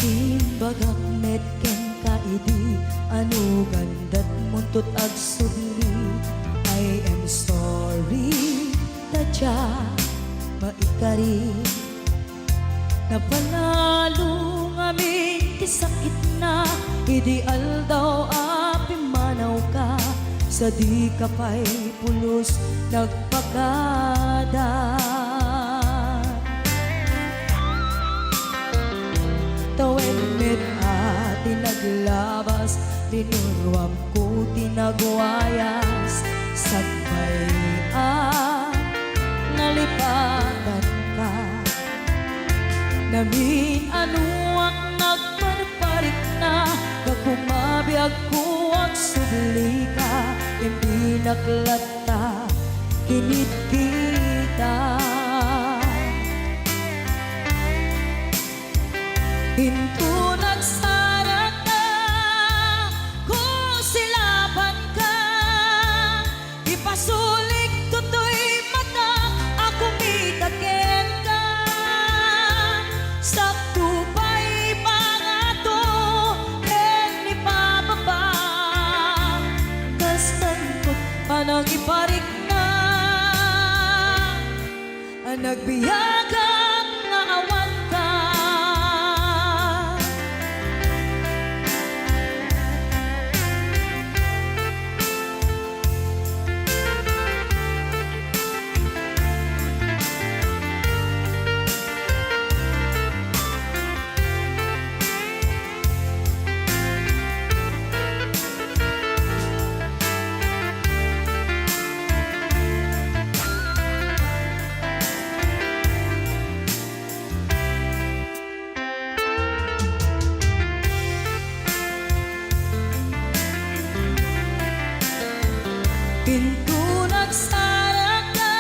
Timbagak metken ka idi anu gandat muntut ag subli. I am sorry tadya maikari napanalo ngamin ti sakit na ideal daw api manaw ka sa di ka pa'y pulos nagpakada. Tawen met ati naglabas tinuruam ko tinagwayas sakbay nalipatan ka namin ano ang nagparparik na kakumabiyag ko ang subli ka hindi naklata kinit kita. Hinto nagsara ka, kung silaban ka, ipasulik tutoy mata, ako mitakin ka. Sakto pa'y pangato, en ipababa, kastantot panang iparik na, ang nagbiyagang nga awan ka. Pinto nagsara ka,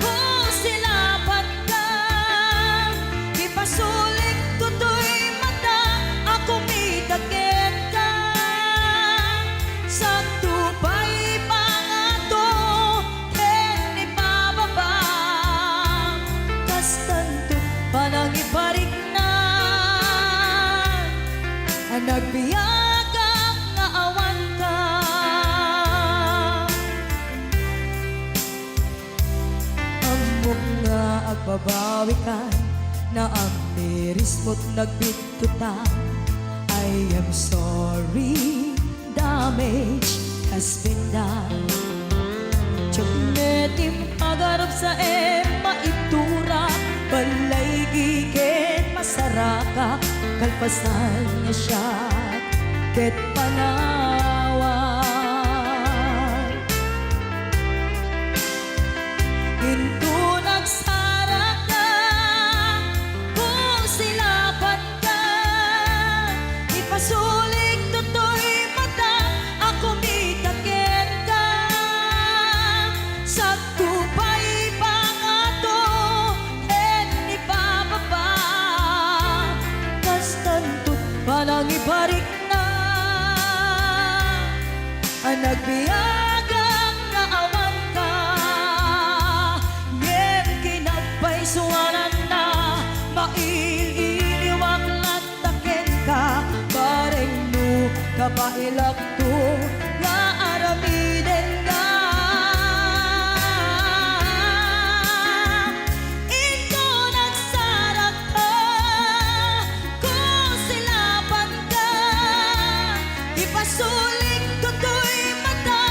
kung silaban ka, ipasulik tutoy mata, ako mitakin ka. Sakto pa'y pangato, en ipababa, kastanto panang iparik na, ang nagbiyagang nga awan ka. Nga agbabawi ka na ang miris mo't nagbitutan. I am sorry, damage has been done. Tiyagnetim pagarap sa maitura, balay gigit masaraka, kalpasan niya siya ket panawan. Hinto nagsara ka, kung silaban ka, ipasulik tutoy mata, ako mitakin ka. Sakto pa'y pangato, en ipababa, kastantot panang iparik na, ang nagbiyagang nga awan ka. Suwanan na maililiwag latakin ka, bareng no kapailak to nga aramiden ka. Ito nagsara ka, kung silaban ka, ipasulik tutoy mata,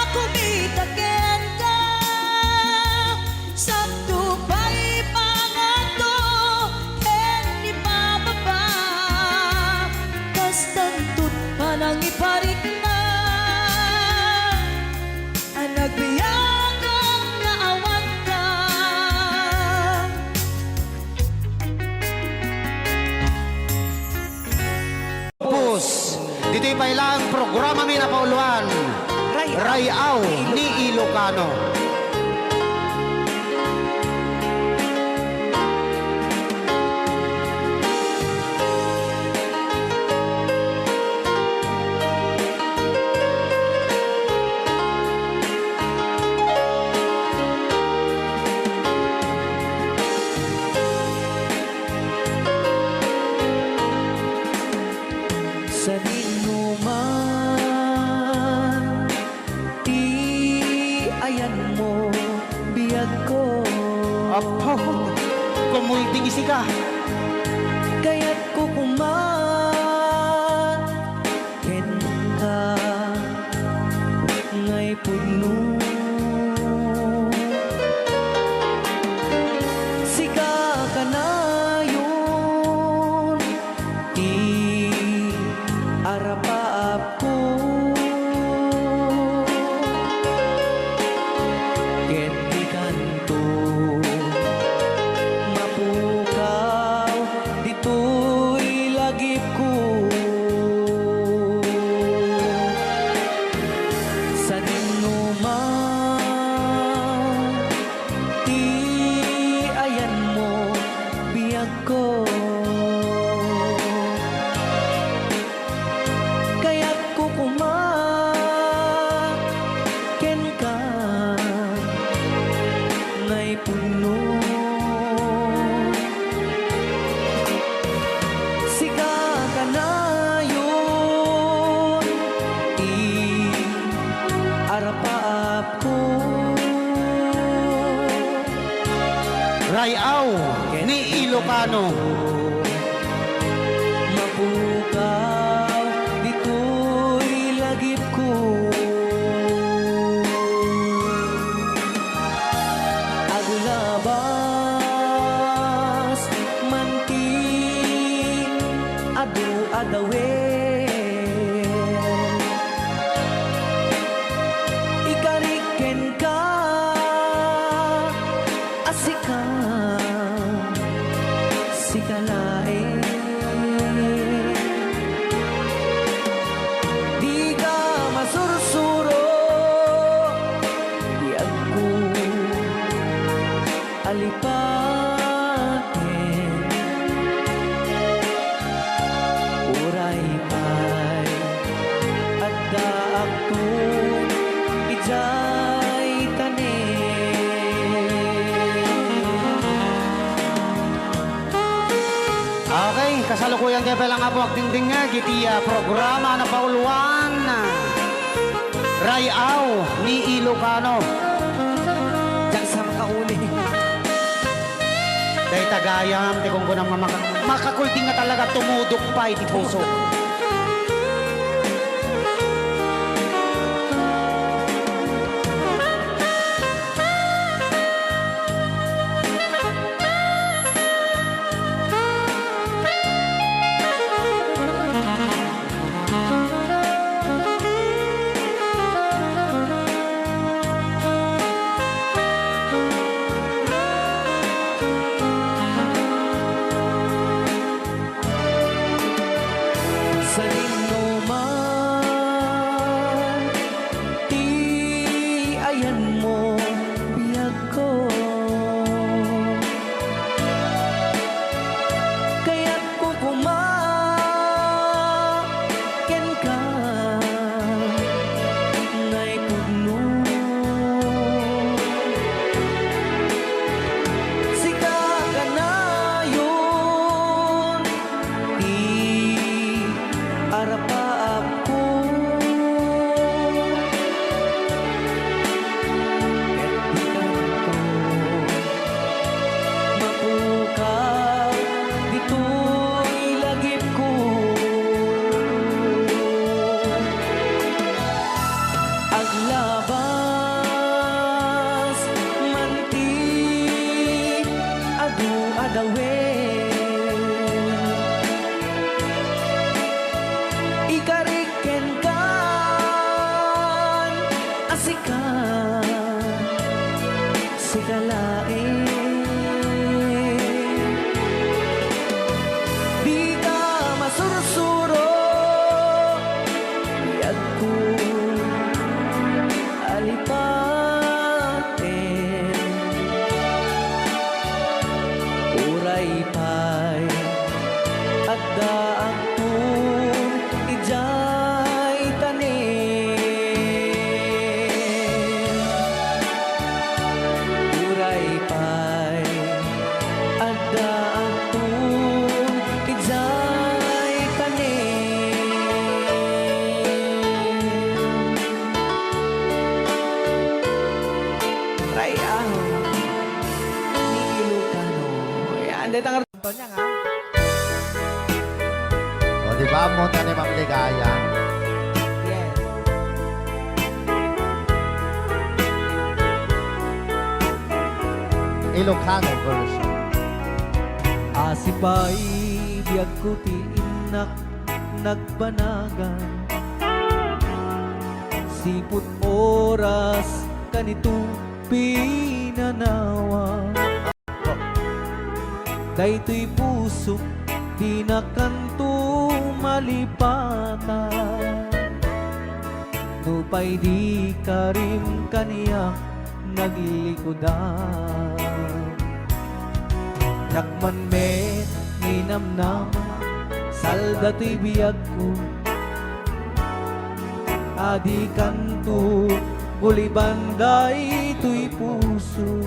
ako mitakin ka. Sakto pa'y pangato, en ipababa, kastantot panang iparik na, ang nagbiyagang nga awan ka. Pus, dito'y pailang programa mi na pauluan, Rayaw ni Ilocano. ka. Kaya't kukumakin ka ngay puno. Sika ka na yun, di arapaap ko. Ket di kanto mapukaw, dito'y lagip ko. Sa dinuman, di ayan mo biyag ko. Kaya't kukumaken ka ngay puno. Sika ka na yun, arapaap ko. Rayaw ni Ilocano. Mapukaw, dito'y lagip ko. Agulabas, manti, adu-adawen. Ikariken ka, asika, sikalain. Di ka masursuro, di ako alipatin. Uray pa'y at daak to ijay tanin. Okay, kasalukuyan kayo palang nga po agdingding nga, gitiya programa na pauluan. Rayaw ni Ilocano. Diyan sa makauli. Dahil tagayam, di kong kunang makakulting nga talaga tumudok pa iti puso. Di ba? Monta ni Ma'am Ligaya. Yes. Ilocano version. Asipay biyag ko ti inak nagbanagan siput oras kanito pinanawa daytoy puso di na kanto malipatan nupay di karim kaniya naglikodan Nakman met ninamnama salda to'y biyag ko adi kanto bulibanday to'y puso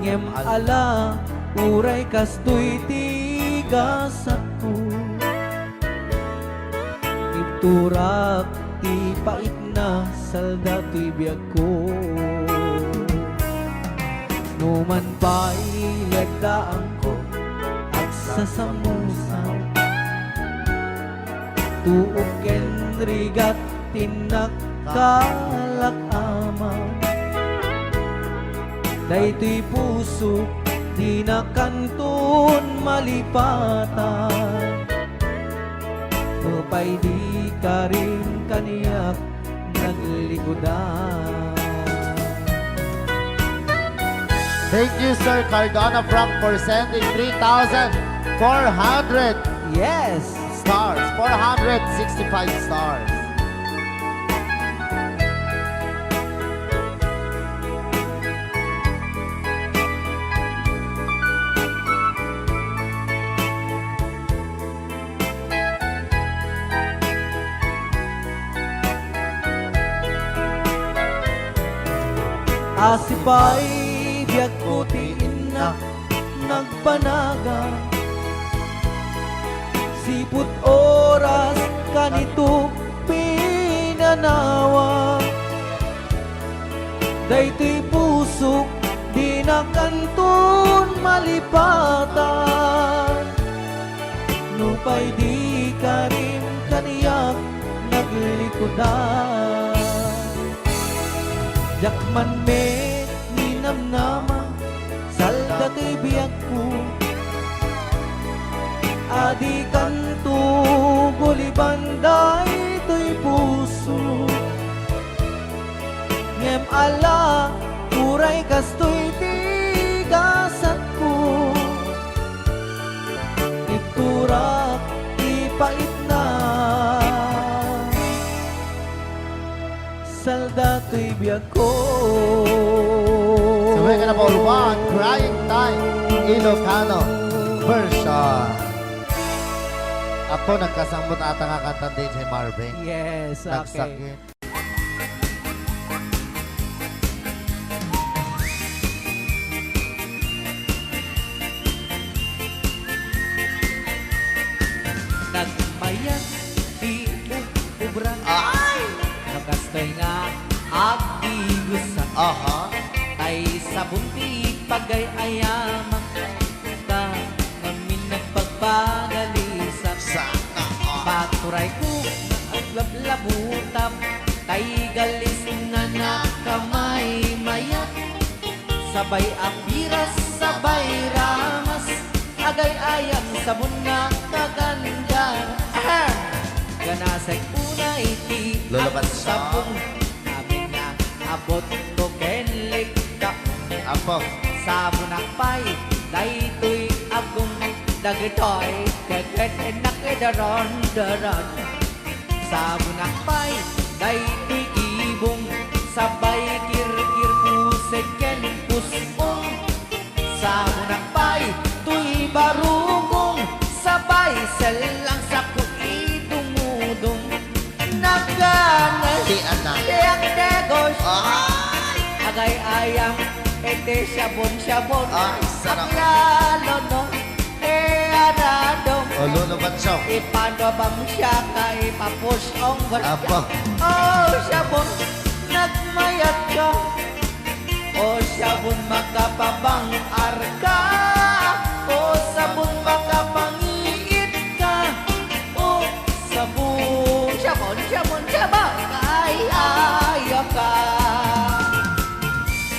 ngem ala uray kasto'y tigas ako ipturak ti pait na salda to'y biyag ko Numan pa'y lagdaan ko at sasamusaw Tuok ken rigat tinakkalak ama Daytoy puso di na kanton malipatan Nupay di ka rin kaniyak naglikodan Thank you, Sir Cardona Frank, for sending 3,400 Yes! stars. 465 stars. Asipay biyag ko ti inak nagpanaga Siput oras kanito pinanawa Daytoy puso di na kanton malipatan Nupay di ka rin kaniyak naglikodan Jakman me ninamnama salda to'y biyag ko Adi kanto bulibanday to'y puso Ngem ala uray kasto'y tigasat ko Iturak ipait na salda to'y biyag ko Sabay ka na po, Luwan, Crying Time, Ilocano version. Ako nagkasambot ata nga kanta din si Marvin. Yes, okay. Nagsakit. Nagmayat di ubran ay nagastoy nga agigusa Aha. tay sa bunti pagay ayamak ka ngamin nagpagpagalisan Sana. paturay ko at lablabutab tay galis nga nakamay mayat sabay apiras sabay ramas agay ayam sabon nga kaganda ganasay unay ti Lulaban at siya. sabon namin na abot ko kenlik ka Apo. sabon akpay daytoy agong dagitoy keket nakidaron daron sabon akpay daytoy ibong sabay kirkir pusek ken pusong sabon akpay tuy barugong sabay selang sa kuidumudong naganas Di anak. Tiyak negos Ay! agay ayam ete sabon-sabon Ay, sarap. aklalo no arado O, lulubat siya. ipanobang siya kay papusong Apo. oh sabon nagmayat ka oh sabon makapabang arka oh sabon makapangiit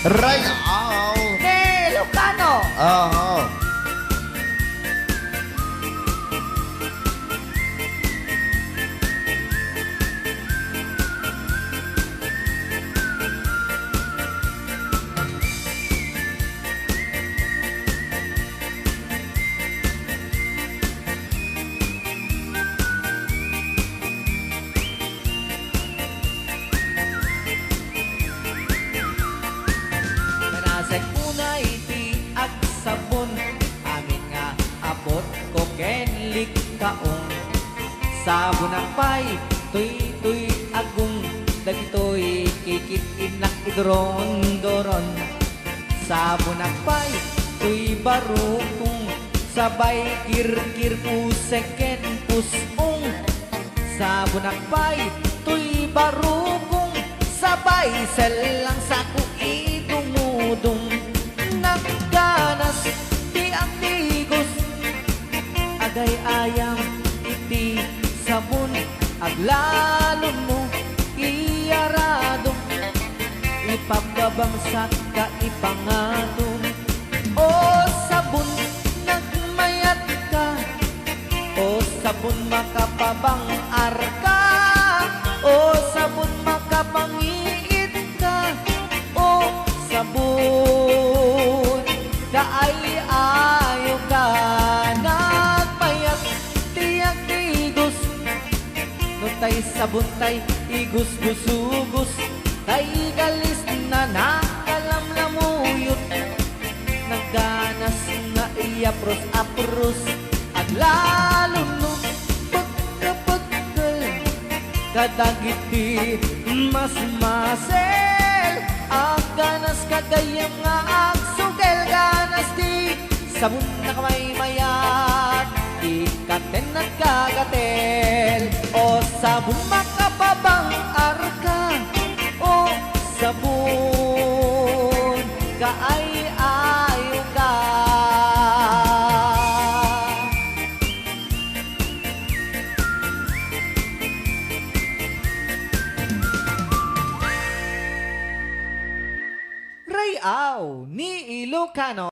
Right out. Ni Ilocano. Oo. Manasay unay ti ag sabon amin nga abot ko kenlik kaong sabon ang pay tuy agong dagitoy kikit inak idron-doron sabon ang pay tuy barukong sabay kirkir puseken pusong sabon ang pay tuy barukong sabay selang saku idumudong nagganas di ang tigos agay ayam iti sabon aglalon mo iyarado ipagkabangsak ka ipangatong o sabon nagmayat ka o sabon makapabang arka o sabon makapangiit ka o sabon kaay ayo ka nagmayat tiyak tigos no tay sabon tay igus gusugos tay galis na nakalamlamuyot nagganas nga apros at lalo no pagkapagkal kadagiti mas masel ang ganas kagayam nga agsugel ganas di sabon na kamay mayat ikaten at kagatel o sabon makapabang arka o sabon kaay-ayo ka. Rayaw ni Ilocano.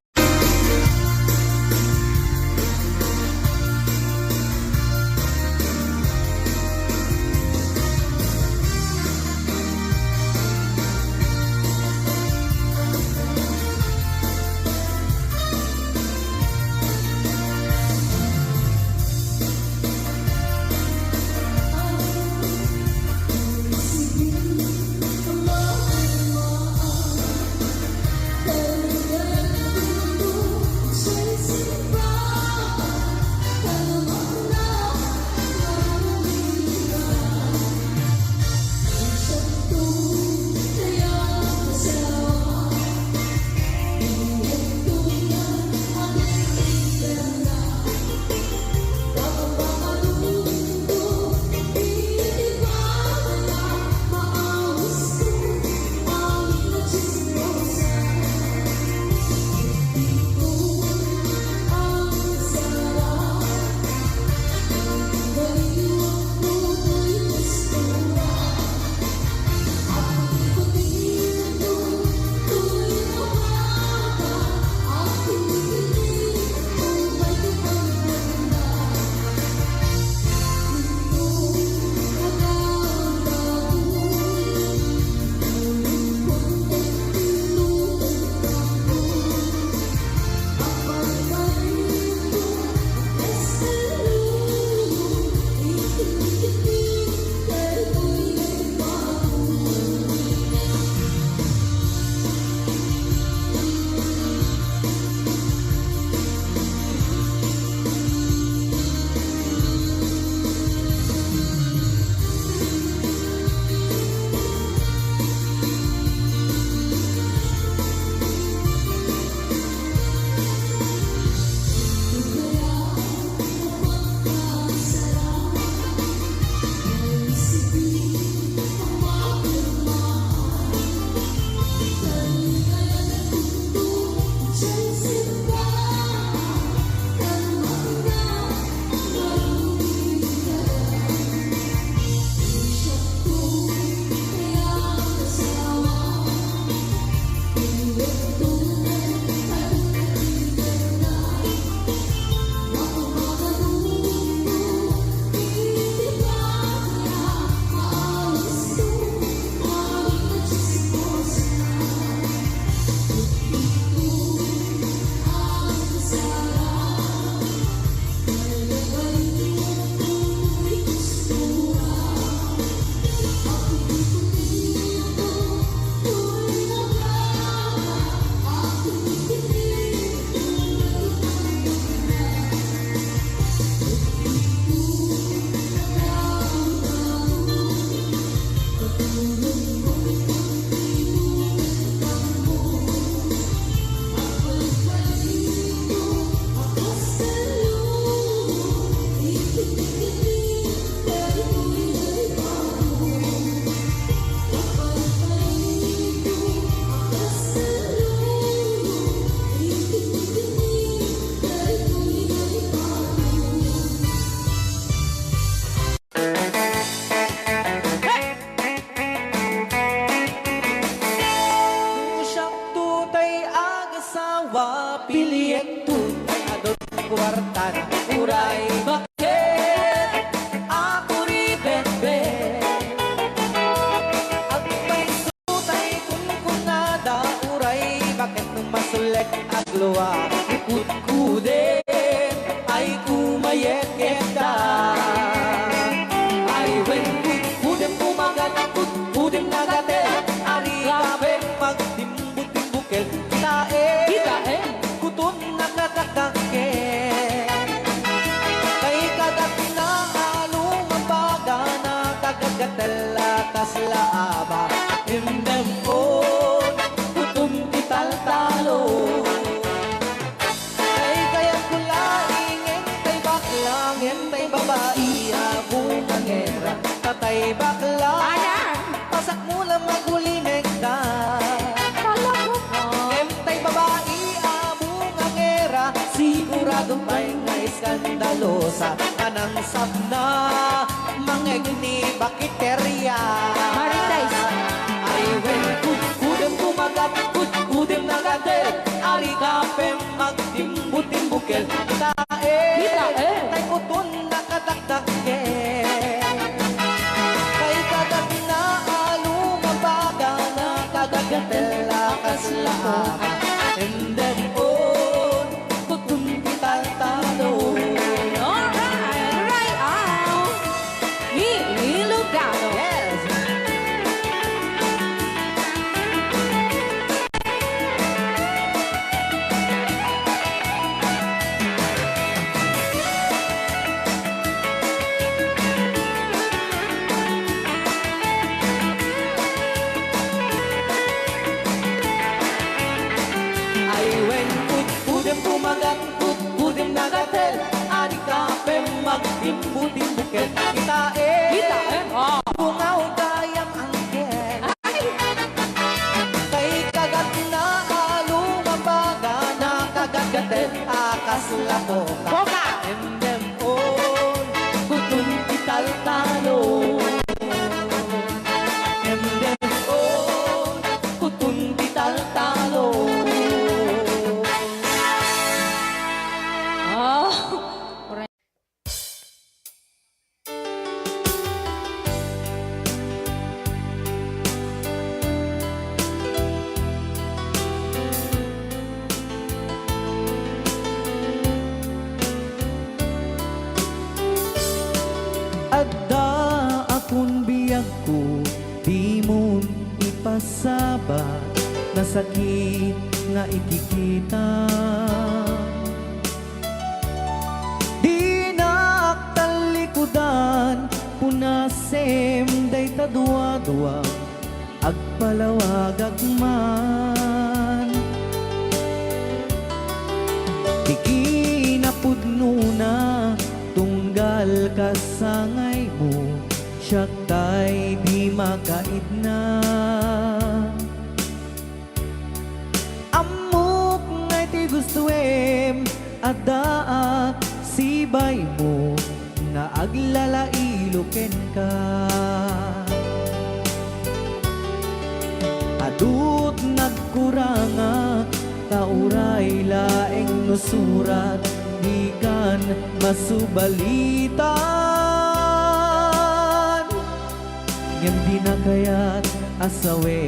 kwarta na uray bakit ako ribet-bet at may sutay kung kunada uray bakit nung masulek at luwa ikut-kudin ay kumayet-yet ka ay when kut-kudin pumagat kut-kudin nagatel ari kape magtimbut-timbukel kita kutun nakatakake kay kagat na along ang baga na kagagatela kaslaaba indemon kutun tital-talo kay kayat kulaingin kay baklang tay babae abong angera tatay bakla pasak mo lang magulinek ka tay babae abong angera sigurado may nga iskandalosa anang sabna mangegni bakiterya ay when kudem kumagat kudem nagadet ari kapem magtimbut-timbukel tay kutun nakataktakke kay kagat na along ang baga na kagagatela kaslaaba and then on kutun tital-talo yes ay when kudem kumagat kudem nagatel ani kapem magtimbut-timbukel kita bungaw kayang angkel kay kagat na along ang baga na kagagatel akas lakoka and them on kutun tital-talo and them on kutun tital-talo adda akong biyag ko di mo ipasabat na sakit nga ikikita di naktalikudan punasem day tadwa-dwa agpalawag agman di kinapudno na tunggal kasangay mo siya tay di makaid na amok ngay ti gustuem adaak sibay mo nga aglalailuken ka adut nagkuranga tauray laeng nusurat di kan masubalitan ngem di na kayat asawe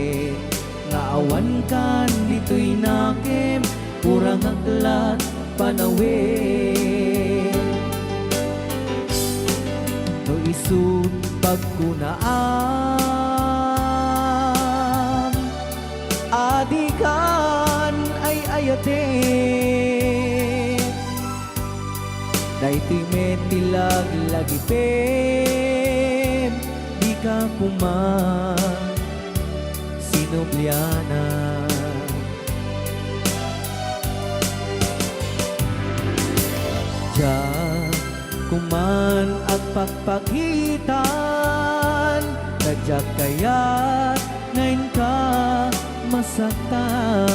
nga awan kan dito'y nakem kurang aklat panawe no isut pagkunaan adikan ay ayate dayti metilag lagi pem di ka kuman sinubliana Diyan kuman at pagpakitan nadyak kaya't ngayon ka masaktan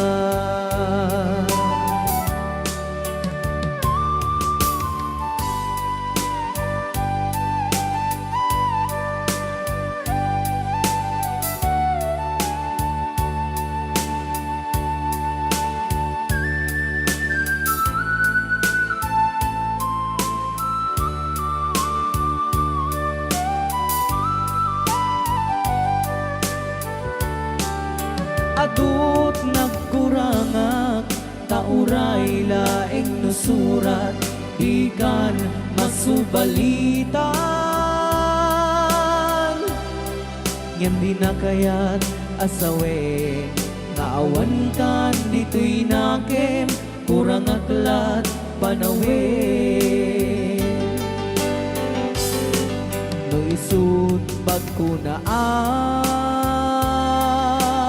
uray laing nusurat di kan masubalitan ngem di na kayat asawe nga awan kan dito'y nakem kurang aklat panawe no isut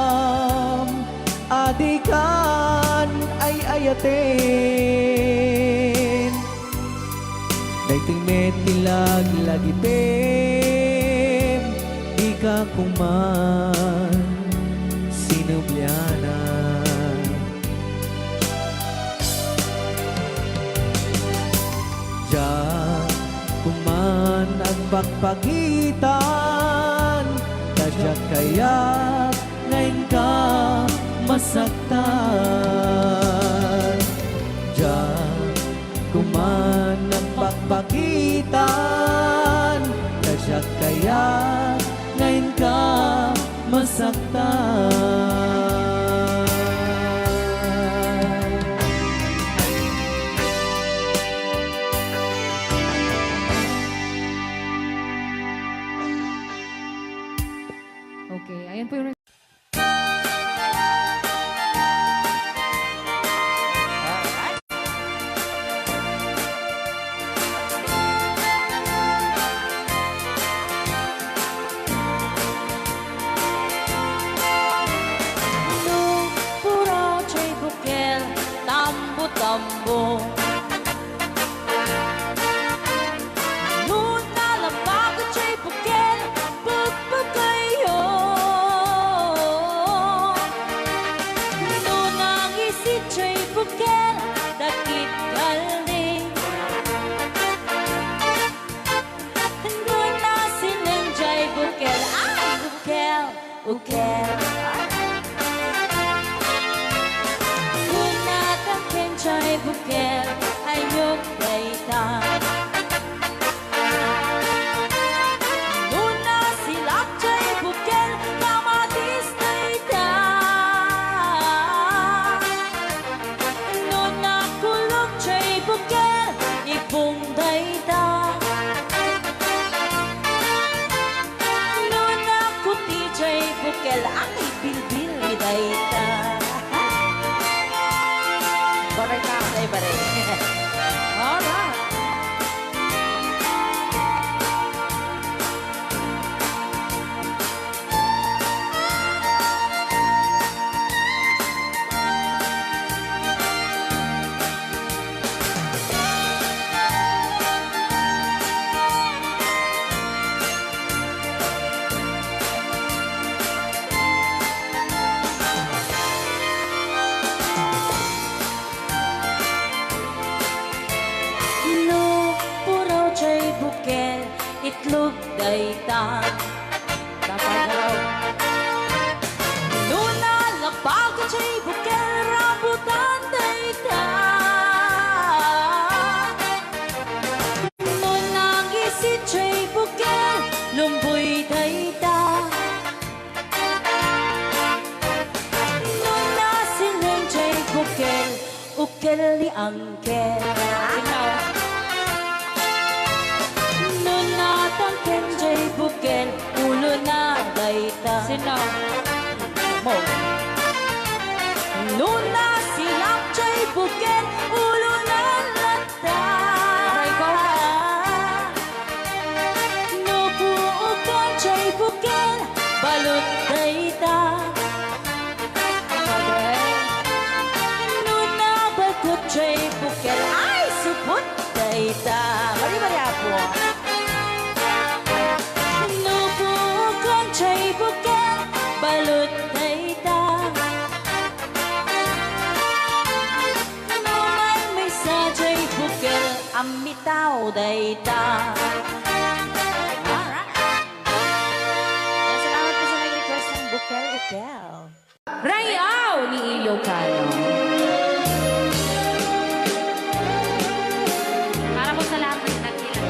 pagkunaam adikan ay ayaten daytoy metilag lagipem di ka kuman sinubyana Diyan kuman ang pagpagitan Kadyak kaya ngayon ka masaktan Diyan kuman ang pagpagitan Kadyak kaya ngayon ka masaktan Okay, ayan po yung Nung puro chay bukel, tambo-tambo. Nung nalabago chay bukel, pagpagayo. Nung nangisit chay bukel, dakit galing. Nung nasileng chay bukel, ay bukel, bukel. Kung natangkin siya'y bukel, ay yung dayta. Kung nasilak siya'y bukel, kamatis dayta. Kung nakulog siya'y bukel, ipong dayta. Kung nakuti siya'y bukel, ay bilbil dayta. Baray ka, ay baray. Alright. No, puro chay bukel, itlog dayta. Napagalaw. No, nalabago chay bukel, rambutan dayta. No, nangisit chay bukel, lumboy dayta. No, nasileng chay bukel, ukel ni angkel. Nung natangkin jay bukel, ulo na dayta. Sinaw mo. Nung nasilak jay bukel, ulo na lata. Nubuukan jay bukel, balot dayta. Nung nabagkot jay bukel, ay supot dayta. Mari-mari apo. Nubukan chay bukel, balot dayta. Numay may sa chay bukel, amitaw dayta. Alright. Salamat po sa nag-request ng bukel-ukel. Rayaw ni Ilocano. Para po sa lahat ng nagkilang.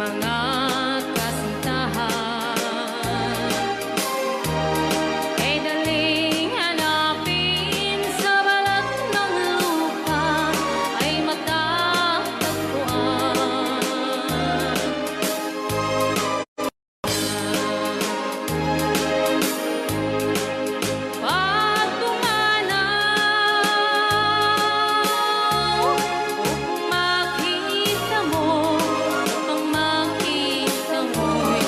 mga kasintahan. Ay daling hanapin sa balat ng lupa ay matatagpuan. Pag dumanaw, kung makita mo, ang makita mo'y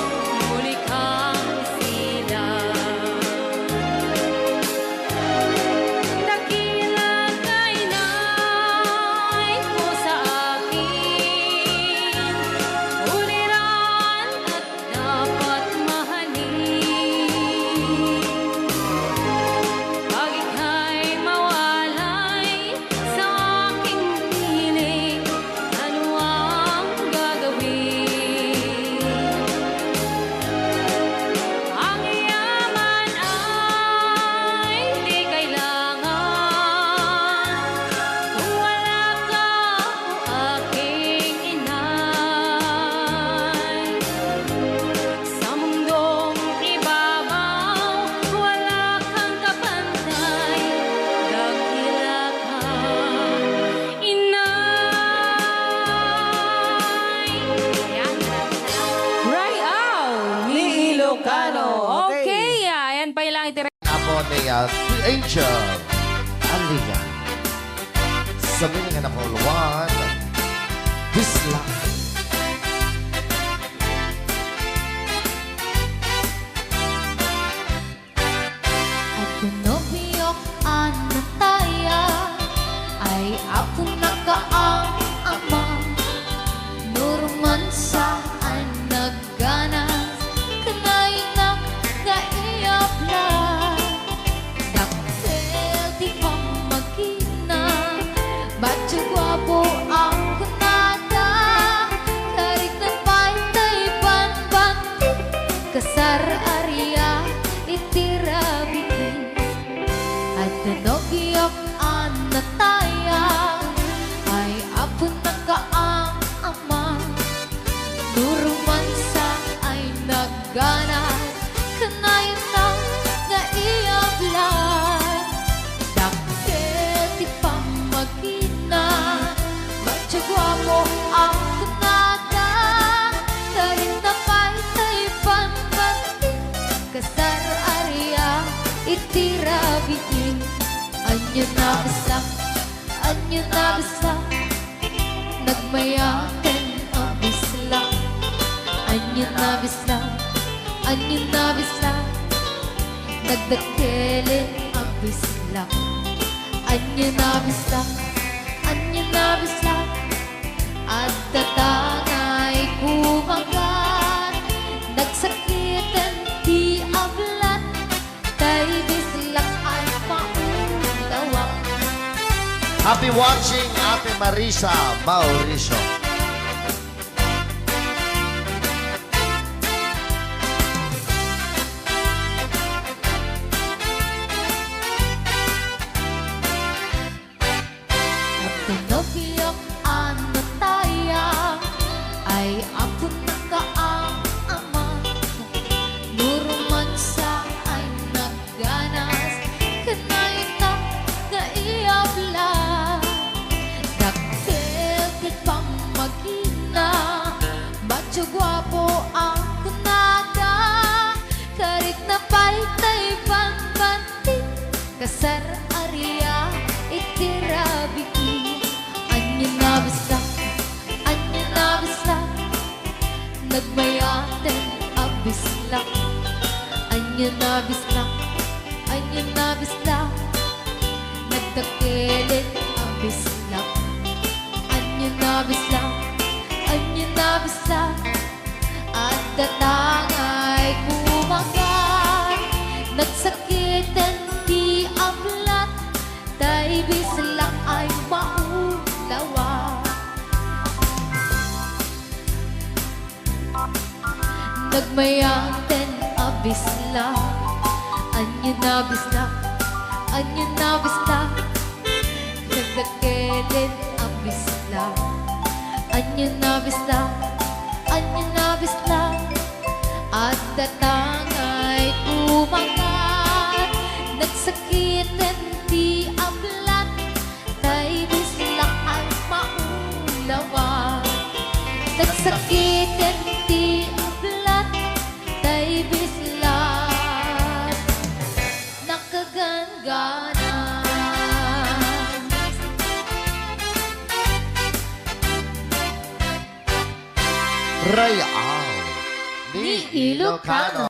muli kang isilang. Dakila kay nay ko sa akin, uliran at dapat mahalin. Pag ika'y mawalay sa aking piling, ano ang gagawin? Ang yaman ay di kailangan kung wala ka o aking inay. Sa mundong ibabaw, wala kang kapantay, dakila ka, inay. Yan. Rayaw Ni Ilocano. Okay, ayan pa ilang itira. Ako ni The Angel. Aliga. Sa milingan na pauluan. Bisla. At pinobiyok anataya ay ako nakaang ama. Nurman saan nagganas kanay na kaiyapla. Daktel di pa magina, batyo gwapo ang kunada. Karik na pantay banbanti, kasar area itirabitin. At nanogyok anataya ay apo nakaang ama. Nuruman sa ay nagganas kanayon na naiyablan. Daktil di pa magina, batyo gwapo ang kunada. Karin na pantay panbanti, kasar area itirabitin. Anyo na bisa, nagmayakan ang bisla. Anyo na bisa, nagdakelin ang bisla. Anyo na bisa, at tatangay kumagan. Nagsakitan di ablan, tay bislak ay maunawak. Happy watching, Ate Marisa Mauricio. At pinobiyok anataya ay ako nakaang ama. Nuruman sa ay nagganas kanay na naiyabla. Daktil di pa magina, batyo gwapo ang kunada. Karik na palitay banbanti, kasar area itirabiki. Anyo na bisa, nagmayaten ang bisla. Anyo na bisa, nagdakelin ang bisla. Anyo na bisa, at datangay kumagan. Nagsakitan di ablat, tay bisla ay maulawa. Nagmayaten abisla, anyo na bisla, nagdakelin abisla. Anyo na bisla, ti ablat, tay bislak at maulawa. Nagsakitin ti ablat, tay bislat, nakagangana. Royal Ni Ilocano.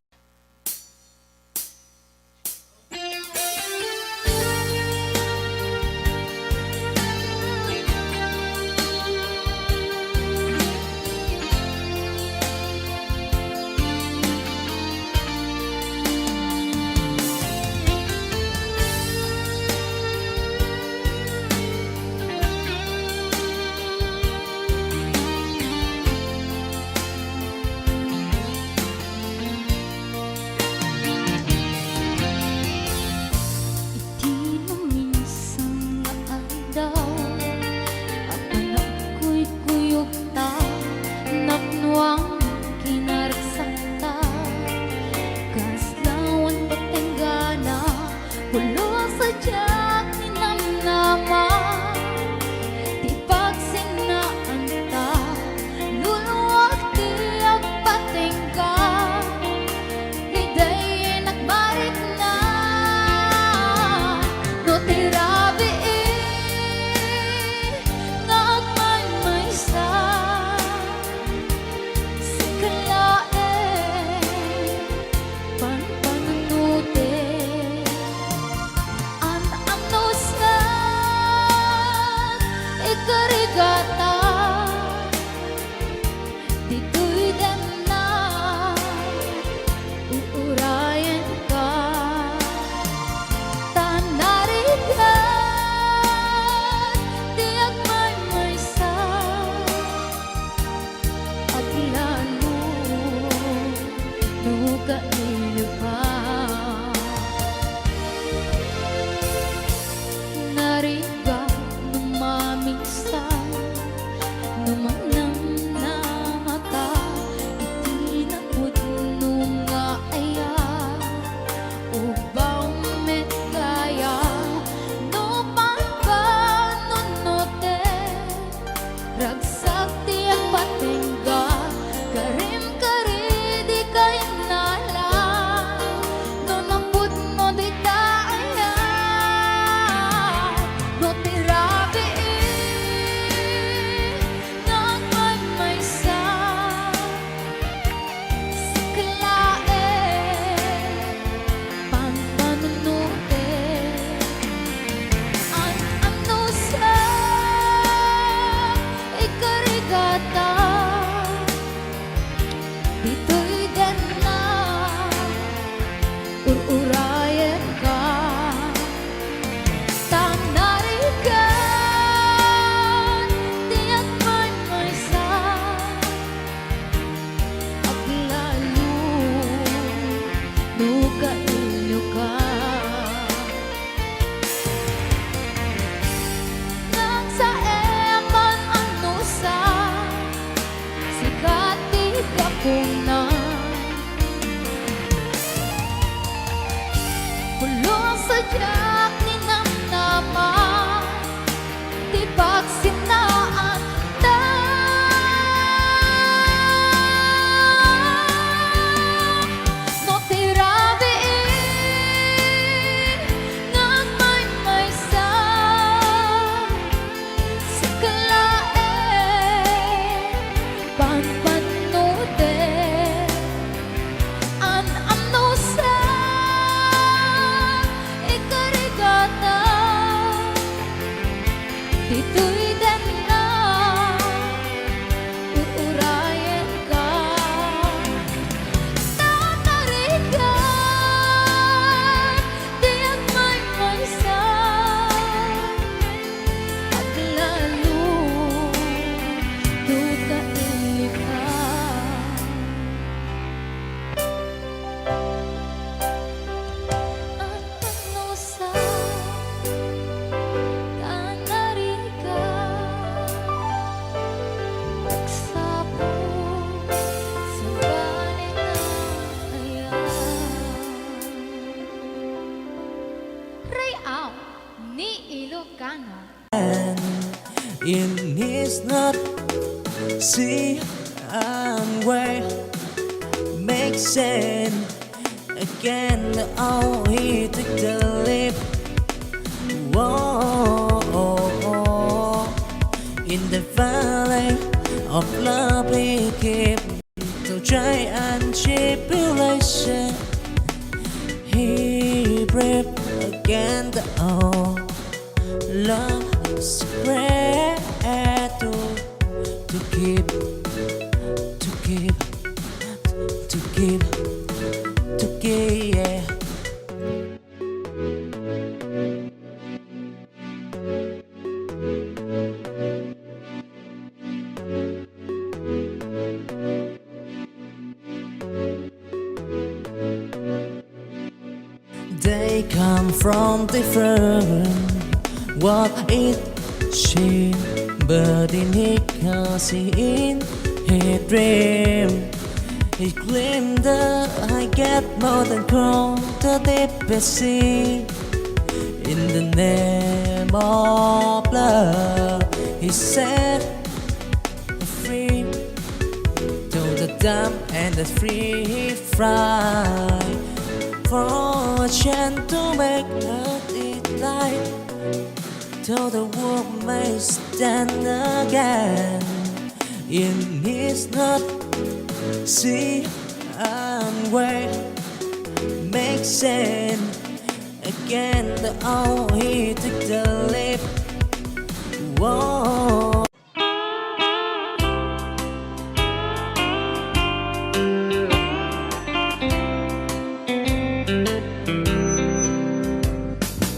Ikari in his not see and where makes sense again. Oh, he took the leap. Whoa, in the valley of love he keep to try and tribulation. He breathed again. Oh, love spread to keep, to keep, to keep, to keep, yeah. They come from different what it she, but in he can see in his dream. He claimed that I get more than crown the deepest sea. In the name of love, he set free to the dumb and the free he fly for a chance to make it light. Till the world may stand again in his not see and where makes sense again. Oh, he took the leap. Whoa.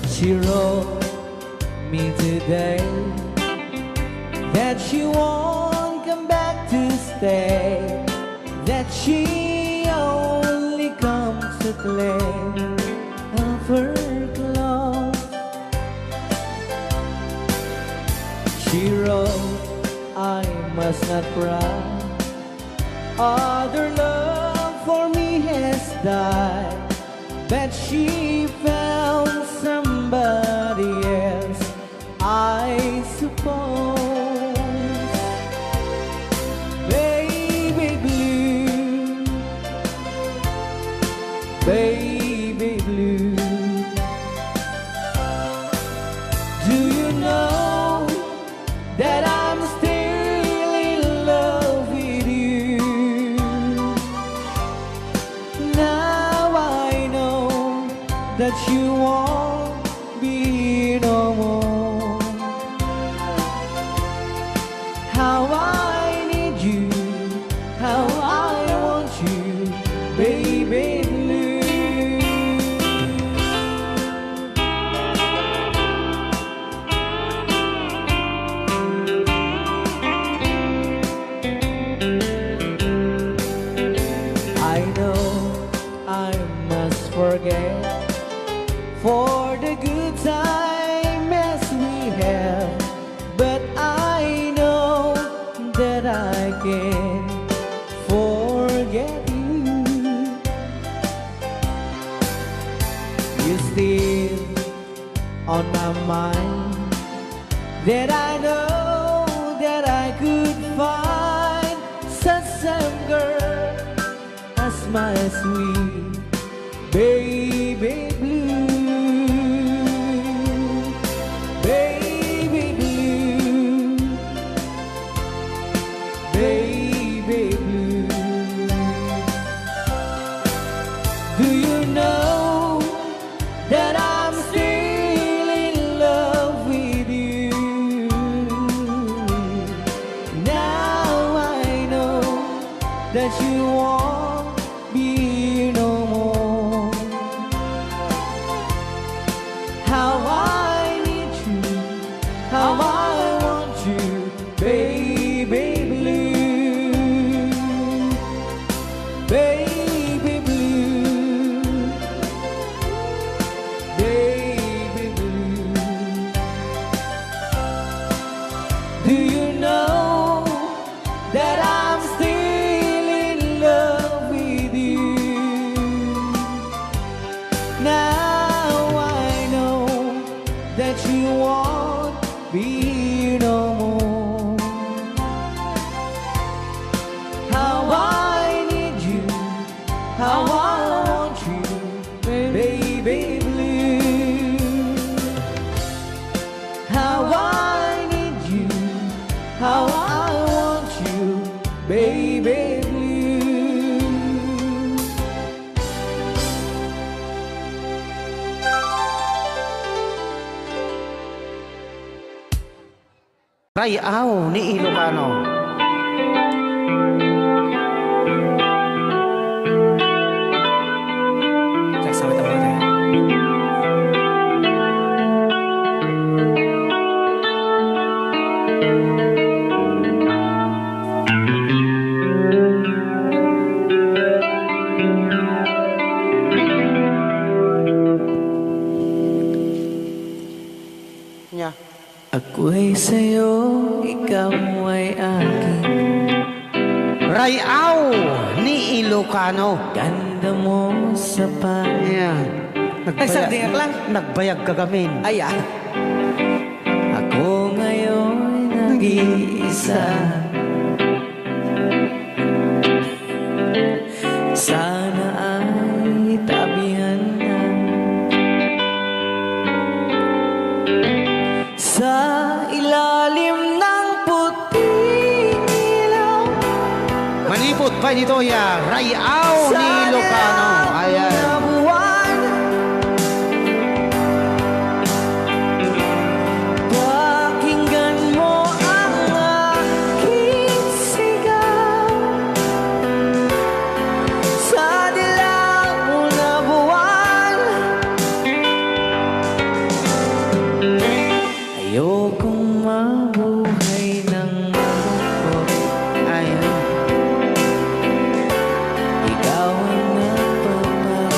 She wrote me today that she won't come back to stay, that she only comes to claim of her clothes. She wrote, I must not cry, other love for me has died, that she found somebody else, I suppose. Baby blue, baby blue, do you know that I'm still in love with you? Now I know that you won't be no more. How I need you, how I want you, baby blue. I know I must forget for the good time as we have, but I know that I can forget you. You're still on my mind, that I know that I could find such a girl as my sweet baby blue. Baby blue, baby blue, do you know that I'm still in love with you? Now I know that you won't be no more. How I need you, how I want you, baby blue, baby blue, baby blue. Do you know that I'm still in love with you? Rayaw ni Ilocano. Sagsawit ako tayo. Nya. Ako'y sa'yo, ikaw ay akin. Rayaw ni Ilocano. Ganda mo sa Ayan. Ay, sardinyak lang. Nagbayag ka gamin. Ayan. Ako ngayon nag-iisa. Sana ay tabihan na sa ilalim ng puting ilaw. Manipot pa dito ya. Rayaw ni Ilocano. Ayan. Na buwan, pakinggan mo ang aking sigaw. Sa dilaw na buwan, ayokong mabuhay ng malungkot. Ayan. Ikaw ang nagpapahirap.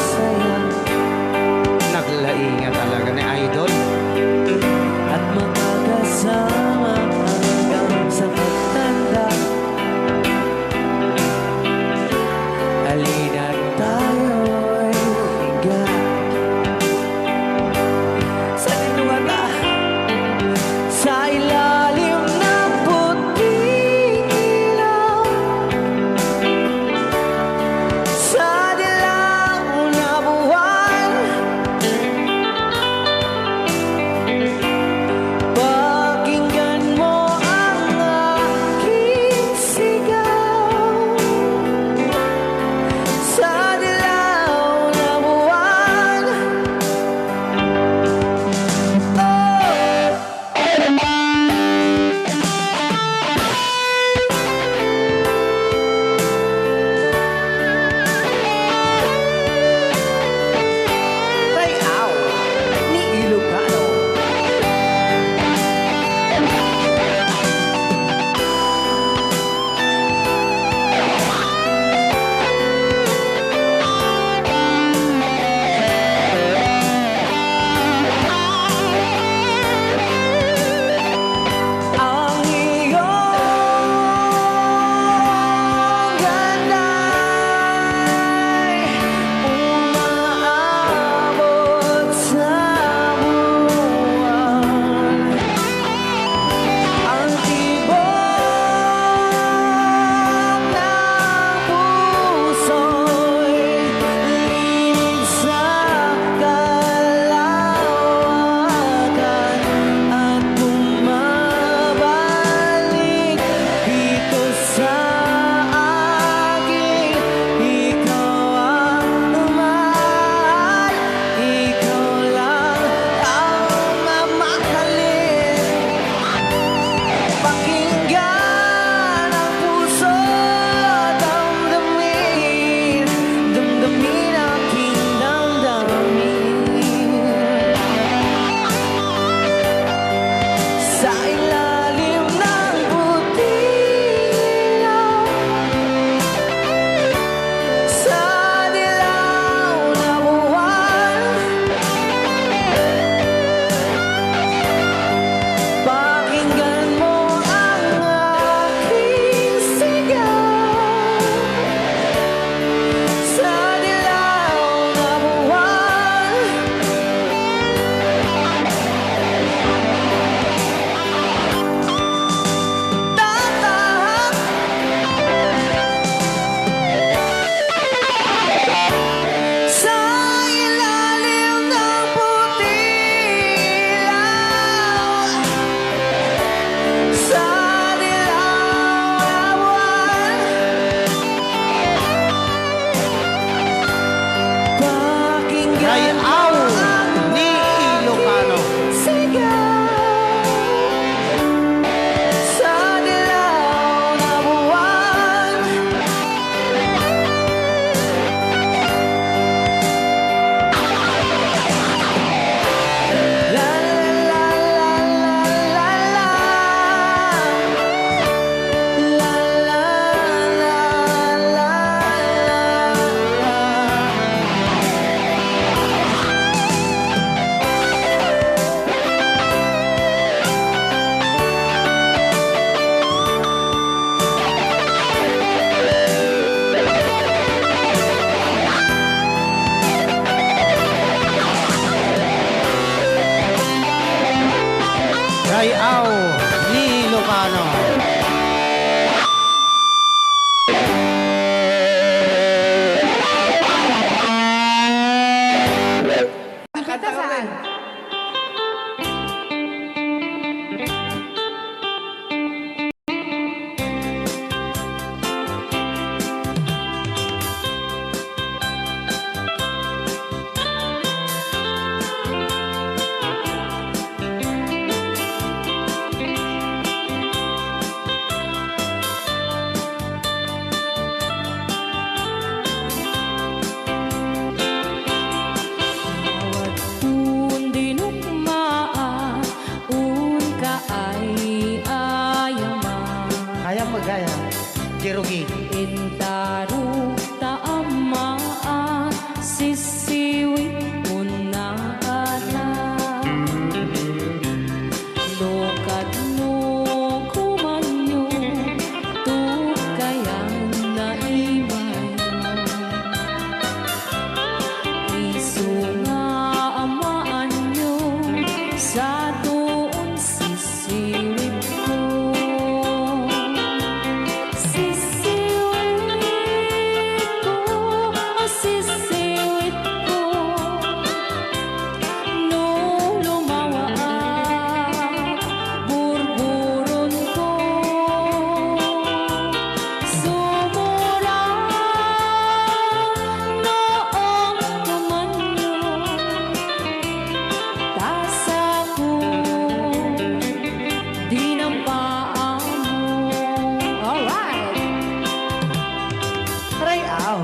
Rayaw.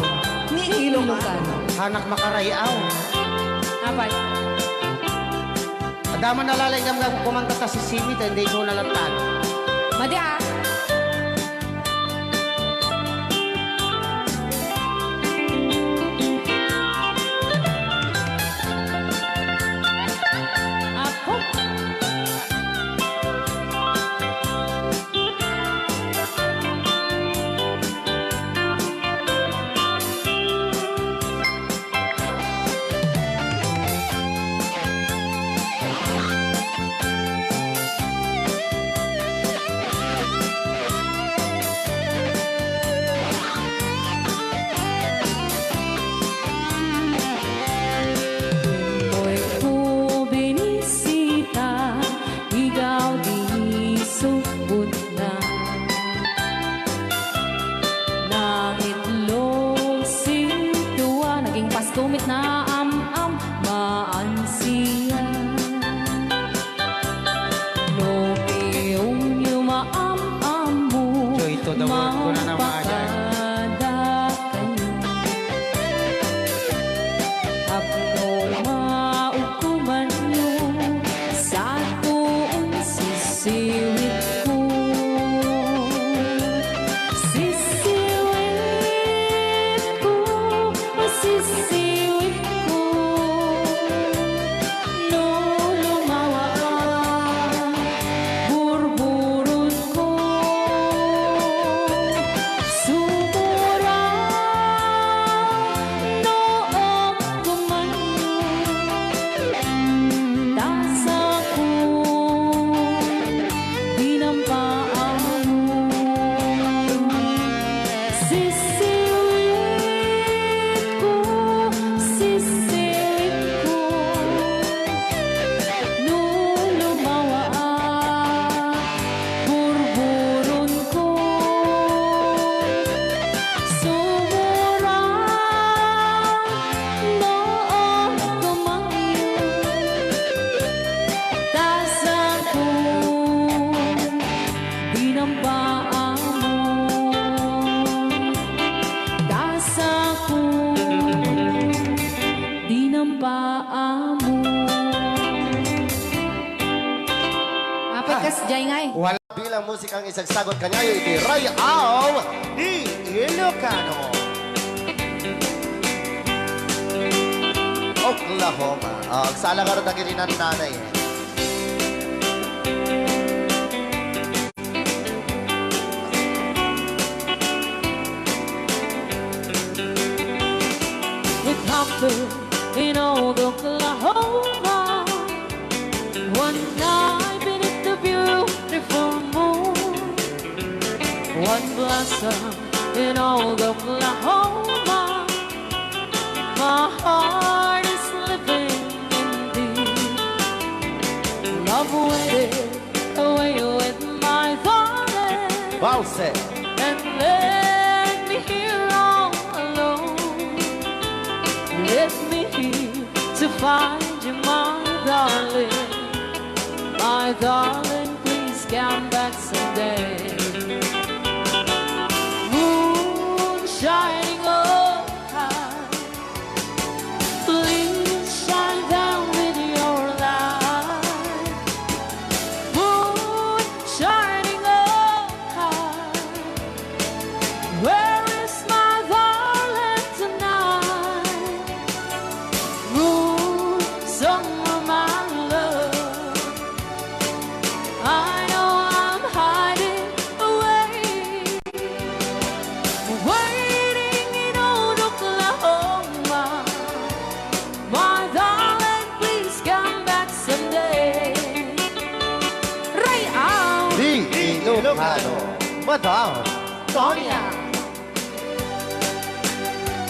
Ni Ilocano. Hanak makarayaw. Apat. Adama nalalay nga kumanta ta si Simi, hindi ko nalatan. Madi ah. Ako. Mo'y bubinisita, ikaw di subot na. Nang itlog sintuwa, naging pastumit na am-am, maansiya. No piyong yumaam-am mo, Joy to the world ko na naman. Apno maukuman nyo sa tuong sisiwit ko. Sisiwit ko, sisiwit ko. No lumawa ang burburot ko. Sumura noong kumanyo, tasa ko dinampaan mo. Sisiwit ko, sisiwit ko. No lumawa ang burburon ko. Sumura noong kumanyo, tasa ko dinampaan mo. Tasa ko dinampaan mo. Apat kas jay ngay. Wala bilang musikang isang sagot kanya yung itirayaw ni Ilocano. Oklahoma. Ang salagar na gininan nanay. It happened in old Oklahoma one night beneath the beautiful moon. One blossom in old Oklahoma. My heart is living in thee. Love waited away with my darling Valse. and left me here all alone. Left me here to find you, my darling. My darling, please come back someday. Moon shining oh high, please shine down with your light. Moon shining oh high, where is my darling tonight? Moon, summer, my love, I know I'm hiding away, waiting in old Oklahoma. My darling, please come back someday. Right out, Di Ilocano. Madam Tonya.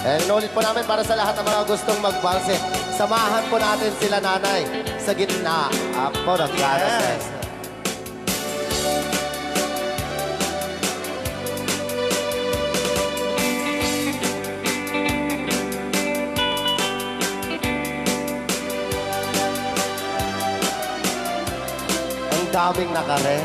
Eh, inulit po namin para sa lahat ng mga gustong magbalse. Samahan po natin sila nanay sa gitna. Ako ng Yes. Ang daming nakaret.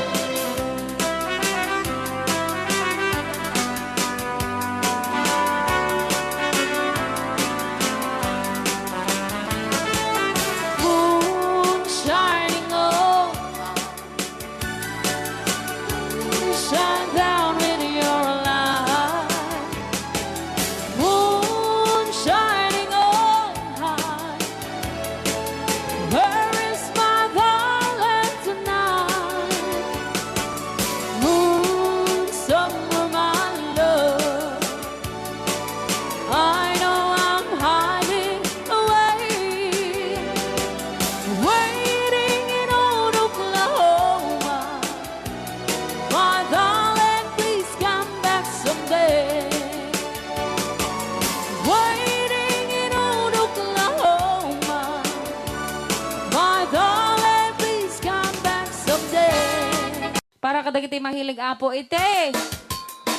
Para kadagiti mahilig apo ite.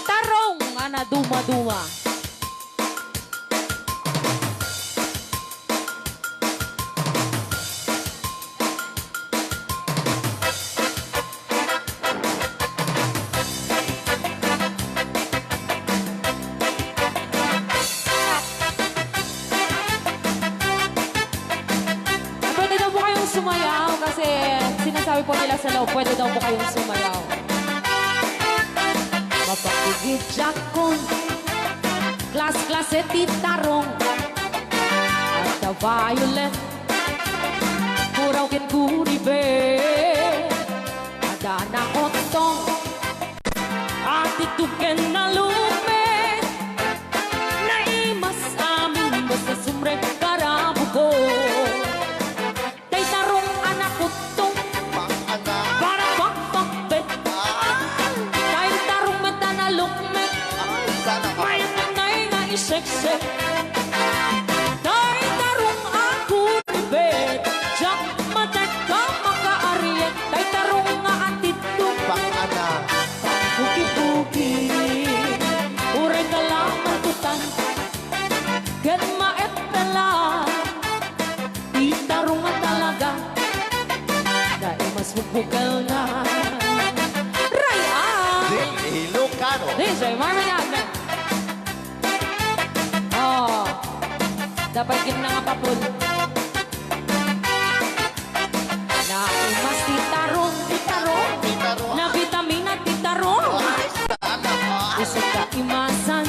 Tarong ana duma-duma. Pwede daw po kayong sumayaw kasi sinasabi po nila sa loob, pwede daw po kayong sumayaw. Mapakigit jakon, klas-klase titarong, at the violet, muraw kin kuribe, ada na kotong, at ituken na lumet, na imas amin basta sumre karabuko. Tay tarong anak kutong, Pang-anak. para pakpakbet, tay tarong mata na lukmet, Sana ka. may nanay nga iseksek. Tay tarong ako ribet, jak matek ka makaariet, tay tarong nga atitong, Pang-anak. buki-buki, uray ka lang mantutan, gan maet pala, di tarong nga talaga, dahil mas bukbukal na. Raya! Di Ilocano. DJ Marvin Agna. Oh, dapat yun na nga papul. Na imas titarong, titarong, Titarong. na vitamina titarong. Ay, sana ka. Isip ka imasan,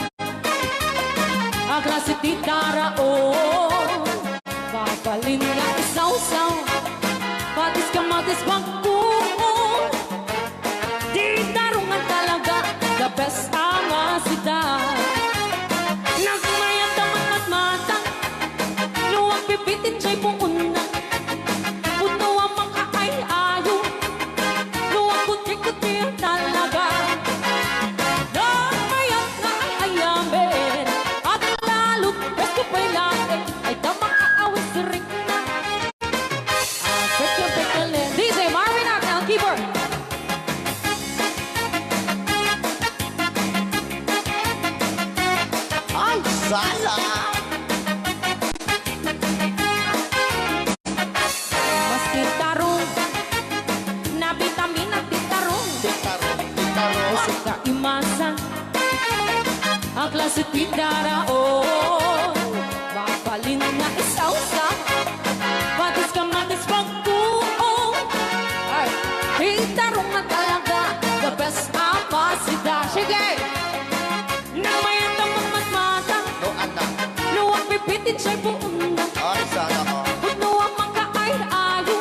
ang klase titara, oh. Papalin na isaw-saw, patis ka matis pagbuo. Titarong nga talaga, the best ang asida. Nagmayat naman at mata, luwag pipitin siya'y puuna. Puno ang mga ay-ayo, luwag kuti-kuti talaga. Nagmayat na ay-ayamin, at lalo't besto pa'y lain, ay damang aawis rin na. Pekya-pekya-len. DJ Marvin Agna, ang keyboard. Ay, sana. Mas titarong, na vitamina titarong. Titarong. Titarong. Kasi kaimasan, ang klase tindara, oh. Mapalin na isaw-sa, patis ka matis pagbuo. Ay, titarong na talaga, the best ang pasida. Sige! Nang may tamang matmata, No, anak. luwag pipitin siya'y puuna. Ay, sana ka. Puno ang mga ay-ayo,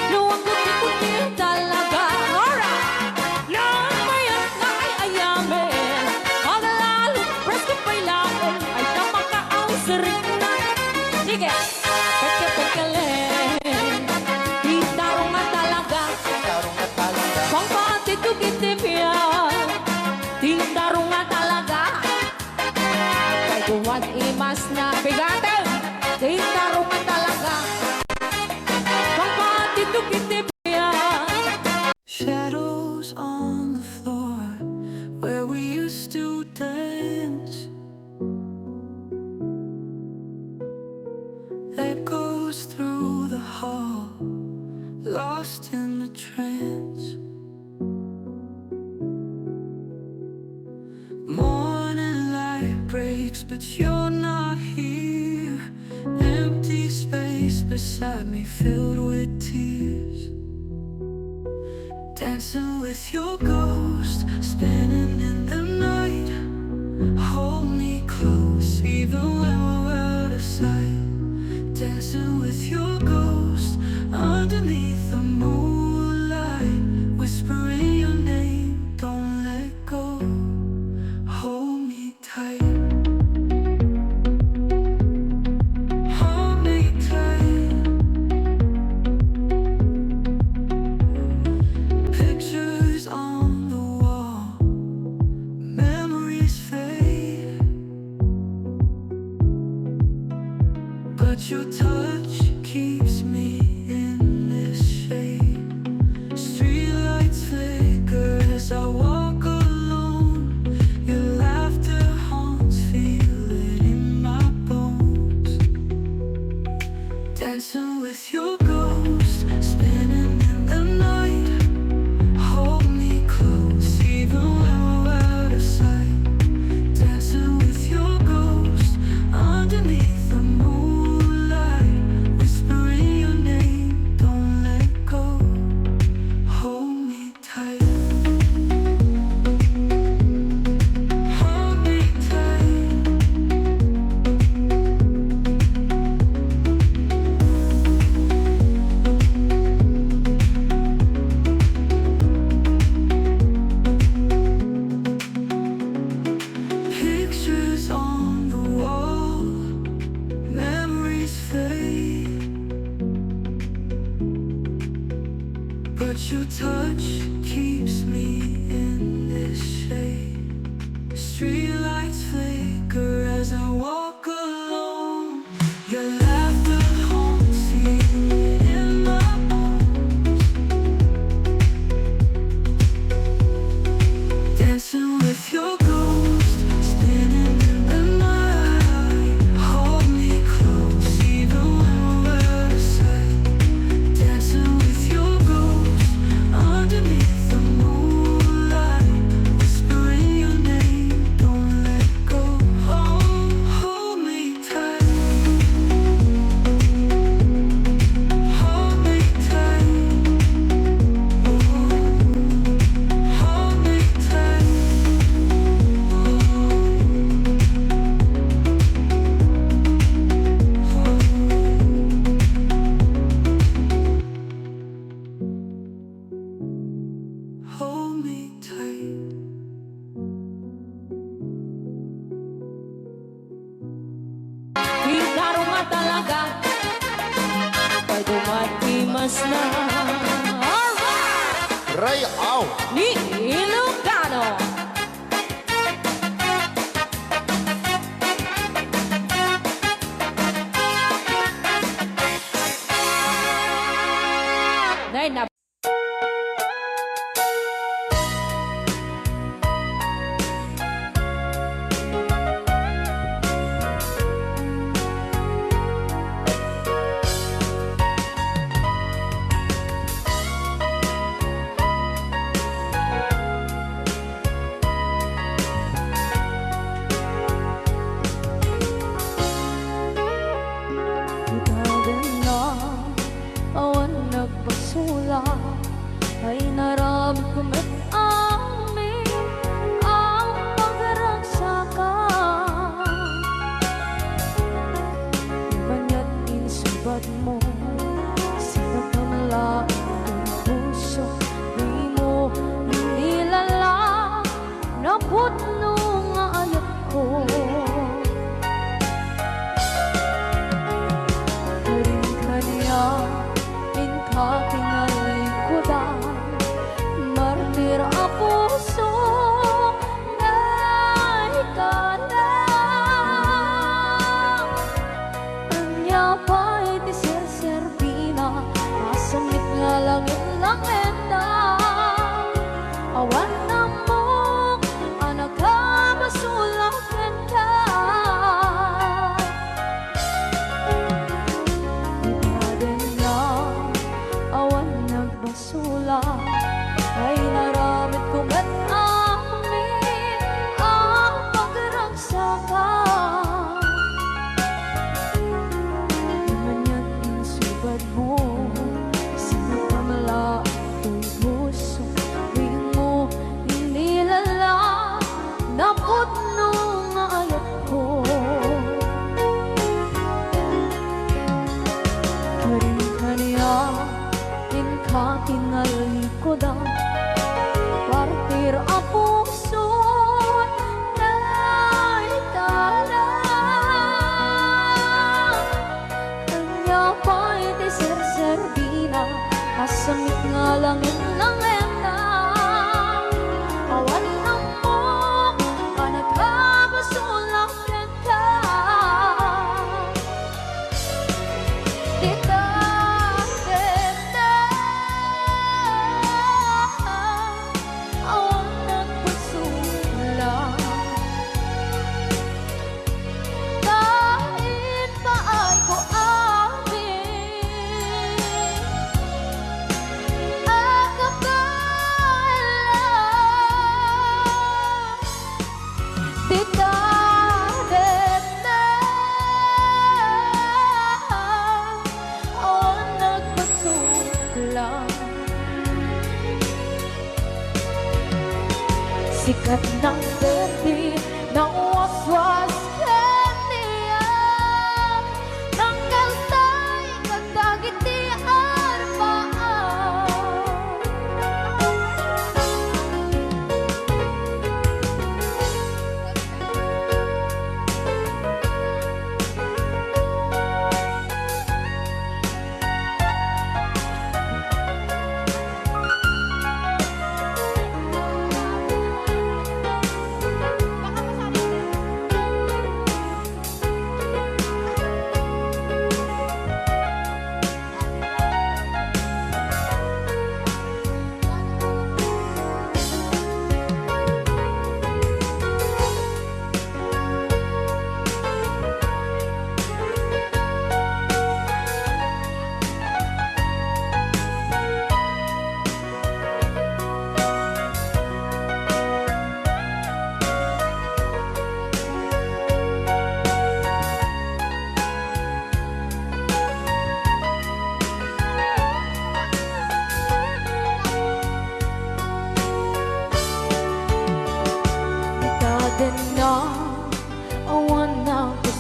luwag kuti-kuti talaga. Alright! Nang mayat na ay-ayamin, ang lalo presko pa'y lain, ay tamang kaawis rin na. Sige! Pekya-pekya-len, titarong nga talaga, Titarong na talaga. pang patitugitipya, titarong nga talaga. Kay kuwan imas na bigatin, titarong nga talaga, pang patitugitipya. Shadows on the floor where we used to dance. Echoes through the hall, lost in the trance. Morning light breaks, but you're not here. Empty space beside me filled with tears. Dancing with your ghost, spinning in the night. Hold me close, even when we're out of sight. Dancing with your ghost, underneath the moonlight. Whispering your name, don't let go. Hold me tight. Hold me tight. Pictures on the wall, memories fade, but your touch keeps me in this shade. Streetlights flicker, walk alone. Your laughter haunts me in my bones. Dancing with your ghost, spinning in the night. Hold me close, even when we're out of sight. Dancing with your ghost, underneath the moonlight. Whispering your name, don't let go. Hold me tight. Hold me tight. Hold me tight. Hold me tight. Klaro nga talaga kay dumatimas na. Alright! Ray, aw! Ni Ilocano. Nay na Itagan na awan nagbasula ay naramit ko met amin ang pagragsakan. Banya't insubad mo sinagkamala ang puso di mo inilala na putno nga ayat ko. Karing kanya inka kinalikudan martir a puso na ikalang anya pa'y di ser-serbina nasamit nga langit langeta awan na mo anak ka masulang ka. Itagan na awan nagbasula ay naramit ko met amin ang pagragsakan. Manya't insubad mo sinagkamala ang puso di mo inilala na putno nga ayat ko. Karing kanya inka kinalikodan partir a puso na ikalang kanya pa'y di ser-serbina kasamit nga langit langeta awan na mo kanagkabasulang ka. Dita awan nagpasula kahit paay ko amin agapala Dita awan nagpasula sikat ng gabi ng waswas kaniya tanggal tay kagdagiti arbaan.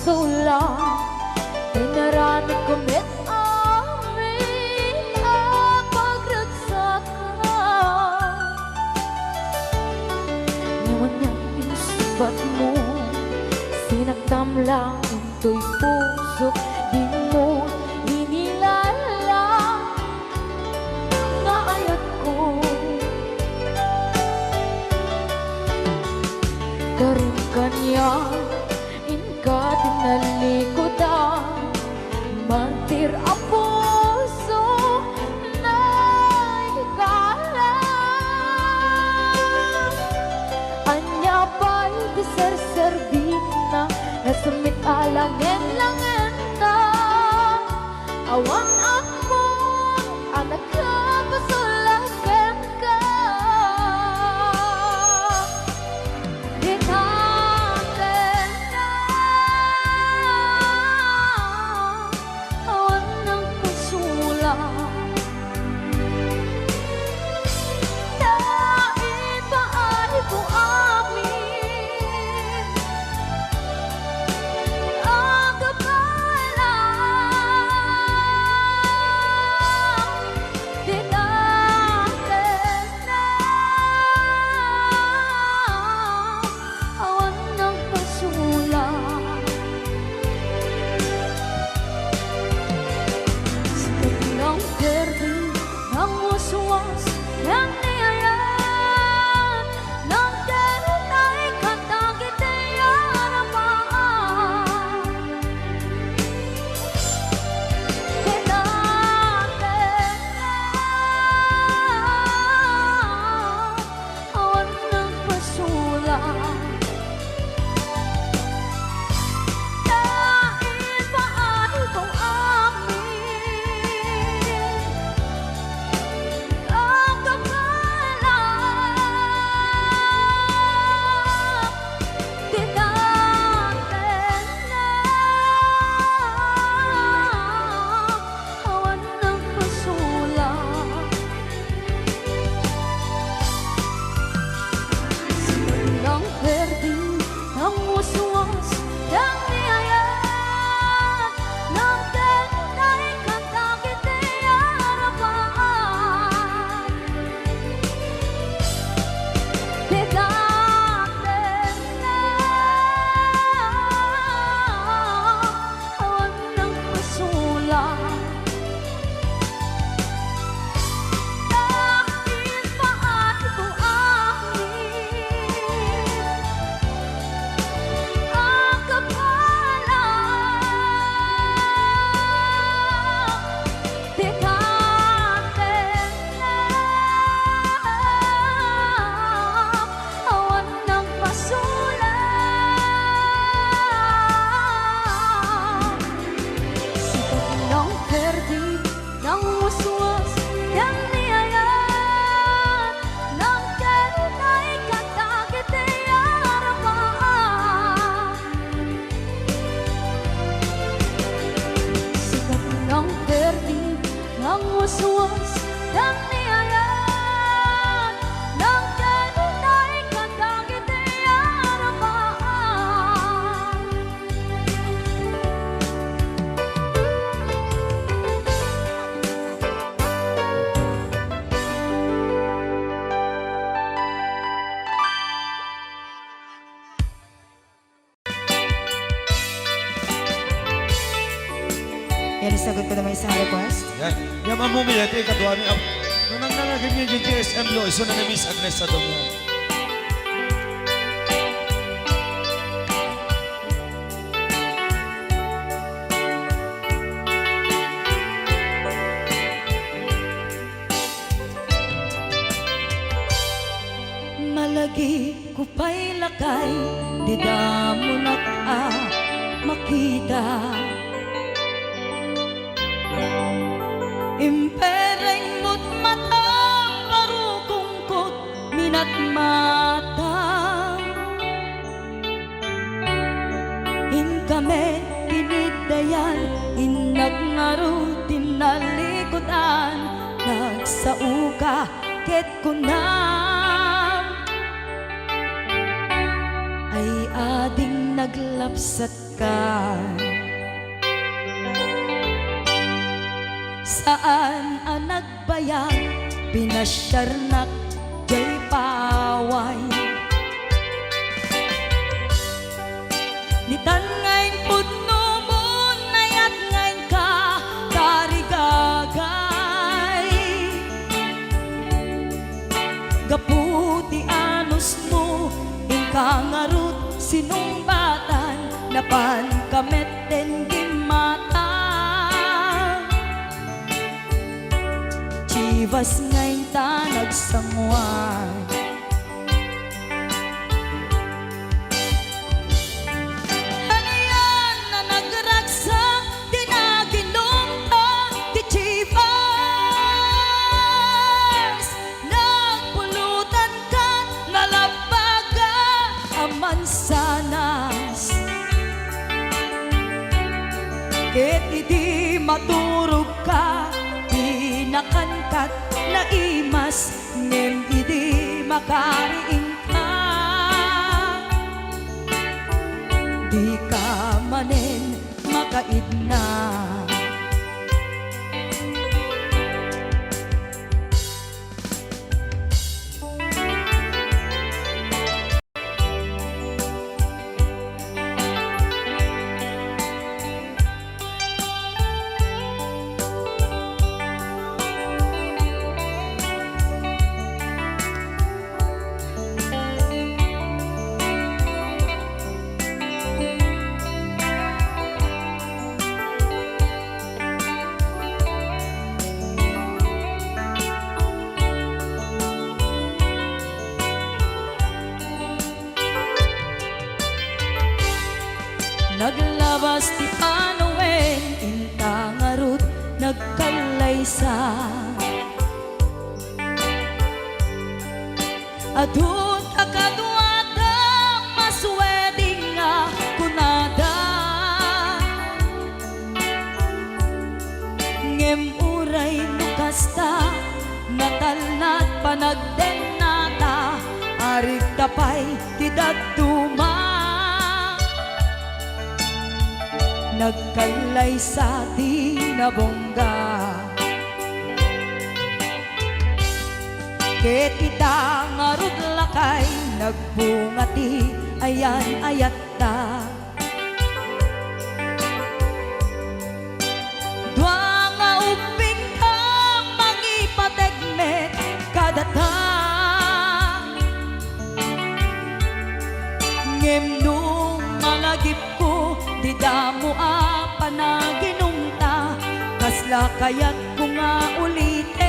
masula Dinarami kumit amin ang pagragsakan Ngayon niyang inusubat mo Sinagdam lang into'y puso Di mo inilala Nga ayat ko Karin kanya Inka tinalikodan Mantir ang puso Na hikala Anya ba'y di serservin na Nasumit alangin langin na Awan ako Anak ka pasulakan ka Waswas dan niayat Nang kanunay katangit ay harapan Yan, isagot ko naman isang request. Yan. Yan ang mumilete, katuwa ni Ab. Nung nangnangagin niya yung GSM lo, iso na ni Miss Agnes sa doon. Malagi ko pa'y lakay, di damo makita. Impereng mo't mata, parukungkot, minat mata. In kami tinidayan, inagnaro tinalikodan, nagsauka ket kunam. Ay ading naglapsat sky. Saan ang nagbayag, pinasyarnak, jay paway. Nitan ngayon pudno mo, nayat ngayon ka, karigagay. Gaputi anus mo, ingkangarut, sinumbatan, napan kamet den gimata. Chivas ngayon ta nagsangwan. Ano yan na nagragsak, di na ginumpa, di Chivas. Nagpulutan ka, nalabaga, aman sanas. Ket idi maturog ka, di nakankat na imas, ngem idi makariing ka. Di ka manen makaidna. Naglabas ti Panoen, intangarut, nagkalaysa. Adun akadwada, masweding nga kunada. Ngem uray nukasta, natalnat panagden nata, arig tapay tidak duma. Nagkalay sa di na bongga. Ket ita ngarud lakay, nagbungati ayan ayat ta. Dua nga upin ka, mangipategmet kadata. Ngem nung malagip ko, di damo panaginumta, kasla kaya't ko nga ulitin.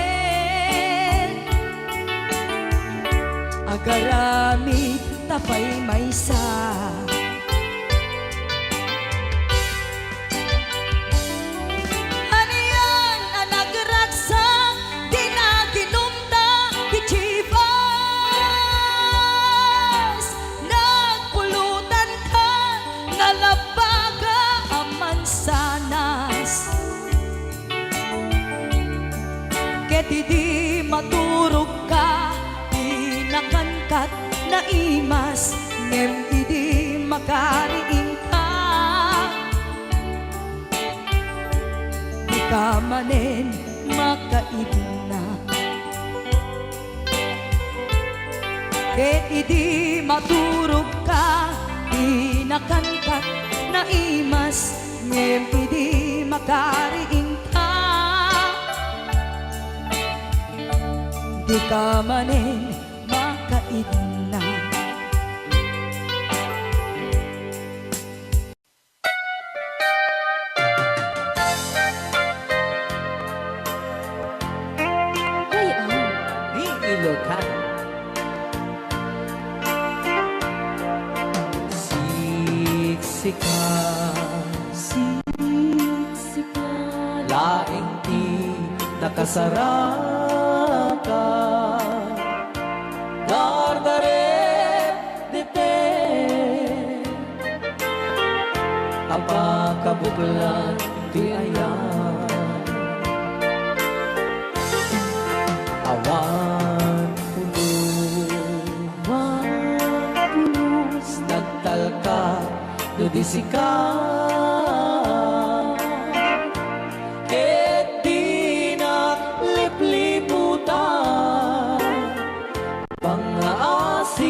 Agaramid tapay maysa. Ano yan ang nagragsak, di na ginumta, di Chivas. Nagpulutan ka, nalabaga, aman sanas. Ket idi maturog ka, di nakankat na imas, ngem idi makariing ka. Di ka manen makaidna. Ket idi maturog ka, di nakankat na imas, ngem idi makariing ka. Di ka manen makaidna. Di Ilocan. Siksika, laing ti nakasaraka. Dardaret dite, kabuklan ti ayan. Awan pulos nagtalka, Dudisika Ket di na lipliputan Pangaasim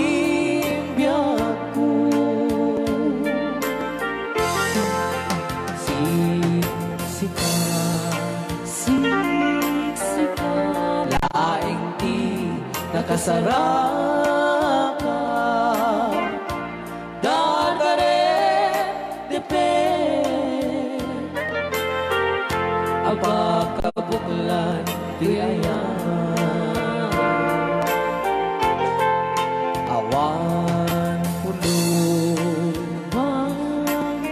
biyak ko Siksika Siksika Laing di nakasarap Apakabuklan di ayan Awan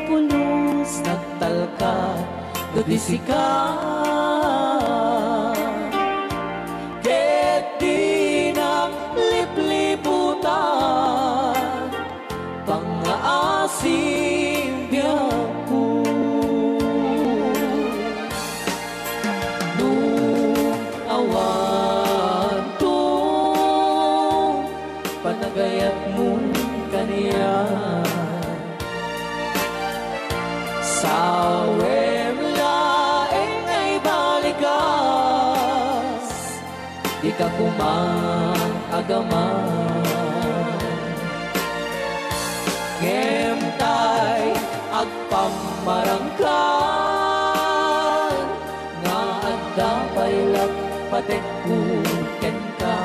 pulos Nagtalka Dudisika Ket di na lipliputan Pangaasim biyak ko awan to panagayat mo kaniya sa laeng ay balikas di ka kumang agaman ngemtay agpamarangkan nga adda paylak patekkuken ka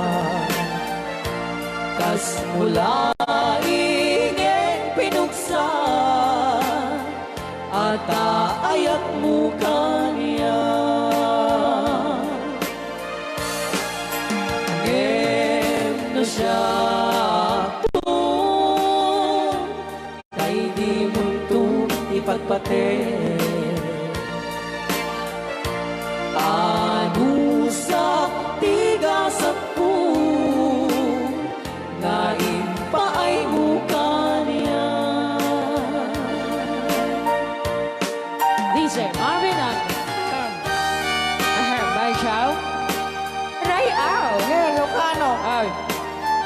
kas mula ingin pinuksa at aayat mo kaniya ngem na siya kay di mo ito ipagpate sa tigasat ko ngayon pa ay mukha niya DJ Marvin ang Bay Chow Ray Ao Lucano Ay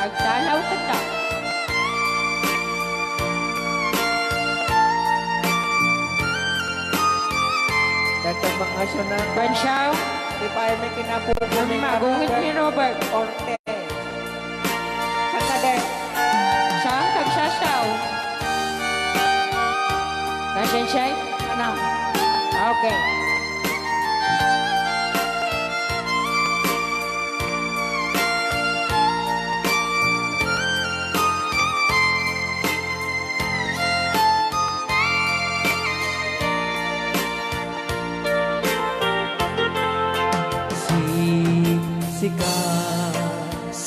Agtalaw ka ta Dato mga syunan Ban Chow di pa ay may kinapupunin Magungit ni Robert Orte Sakade Siyang kagsasaw Nasaan siya? Ano? Okay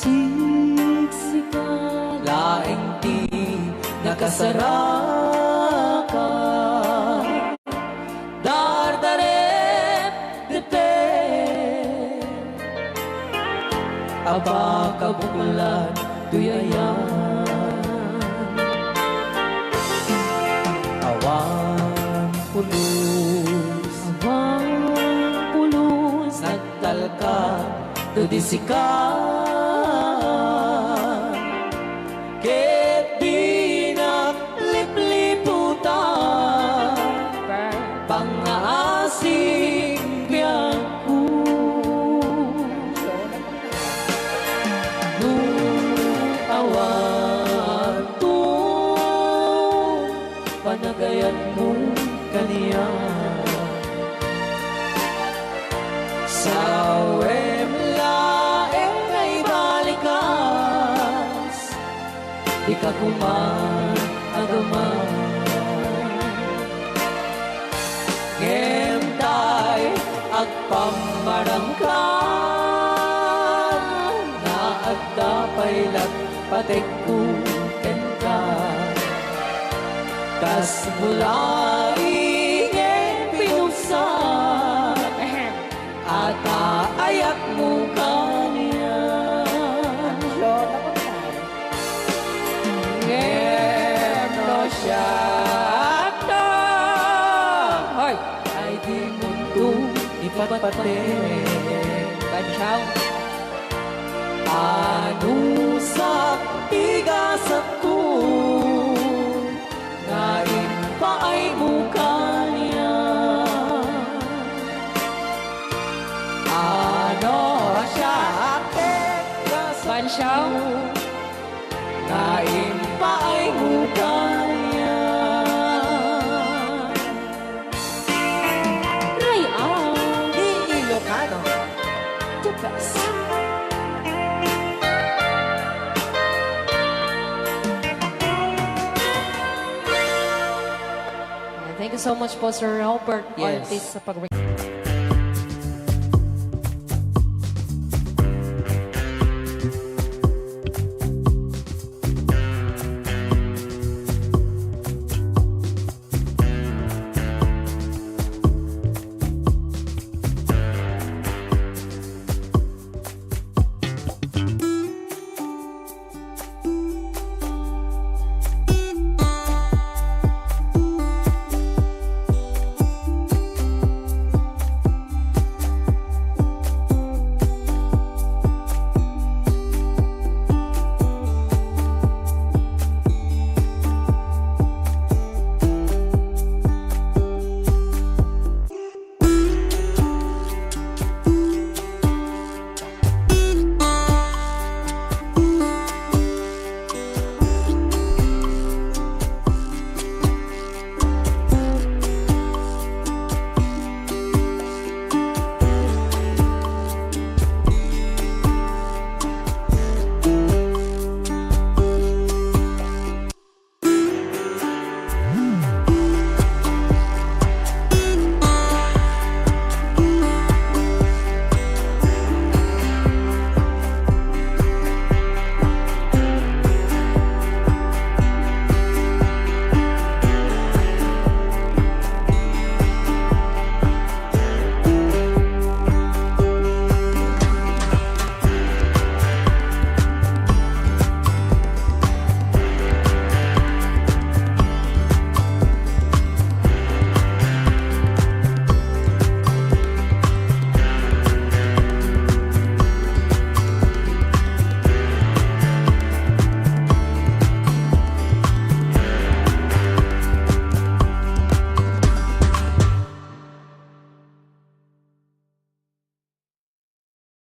Siksika laing di nakasaraka dardaret dete abakabukulan tuyayan awan pulos nagtalka Dudisika Ket di na lipliputan Pangaasim biyak ko awan to panagayan mo kaniya sa laeng ay balikas di ka kumang agaman ngemtay agpamarangkan na agda paylat patekkuken ka kas mula ingin pinuksa at aayat mo kaniya ngem no siya Hoy ay di mundo ipatpate Bansaw ano sa tigasat ko ngayon pa show. Nain pa ay mukanya. Rayan, Ilocano. the best. Thank you so much po, Sir Robert Yes. Ortiz, sa pag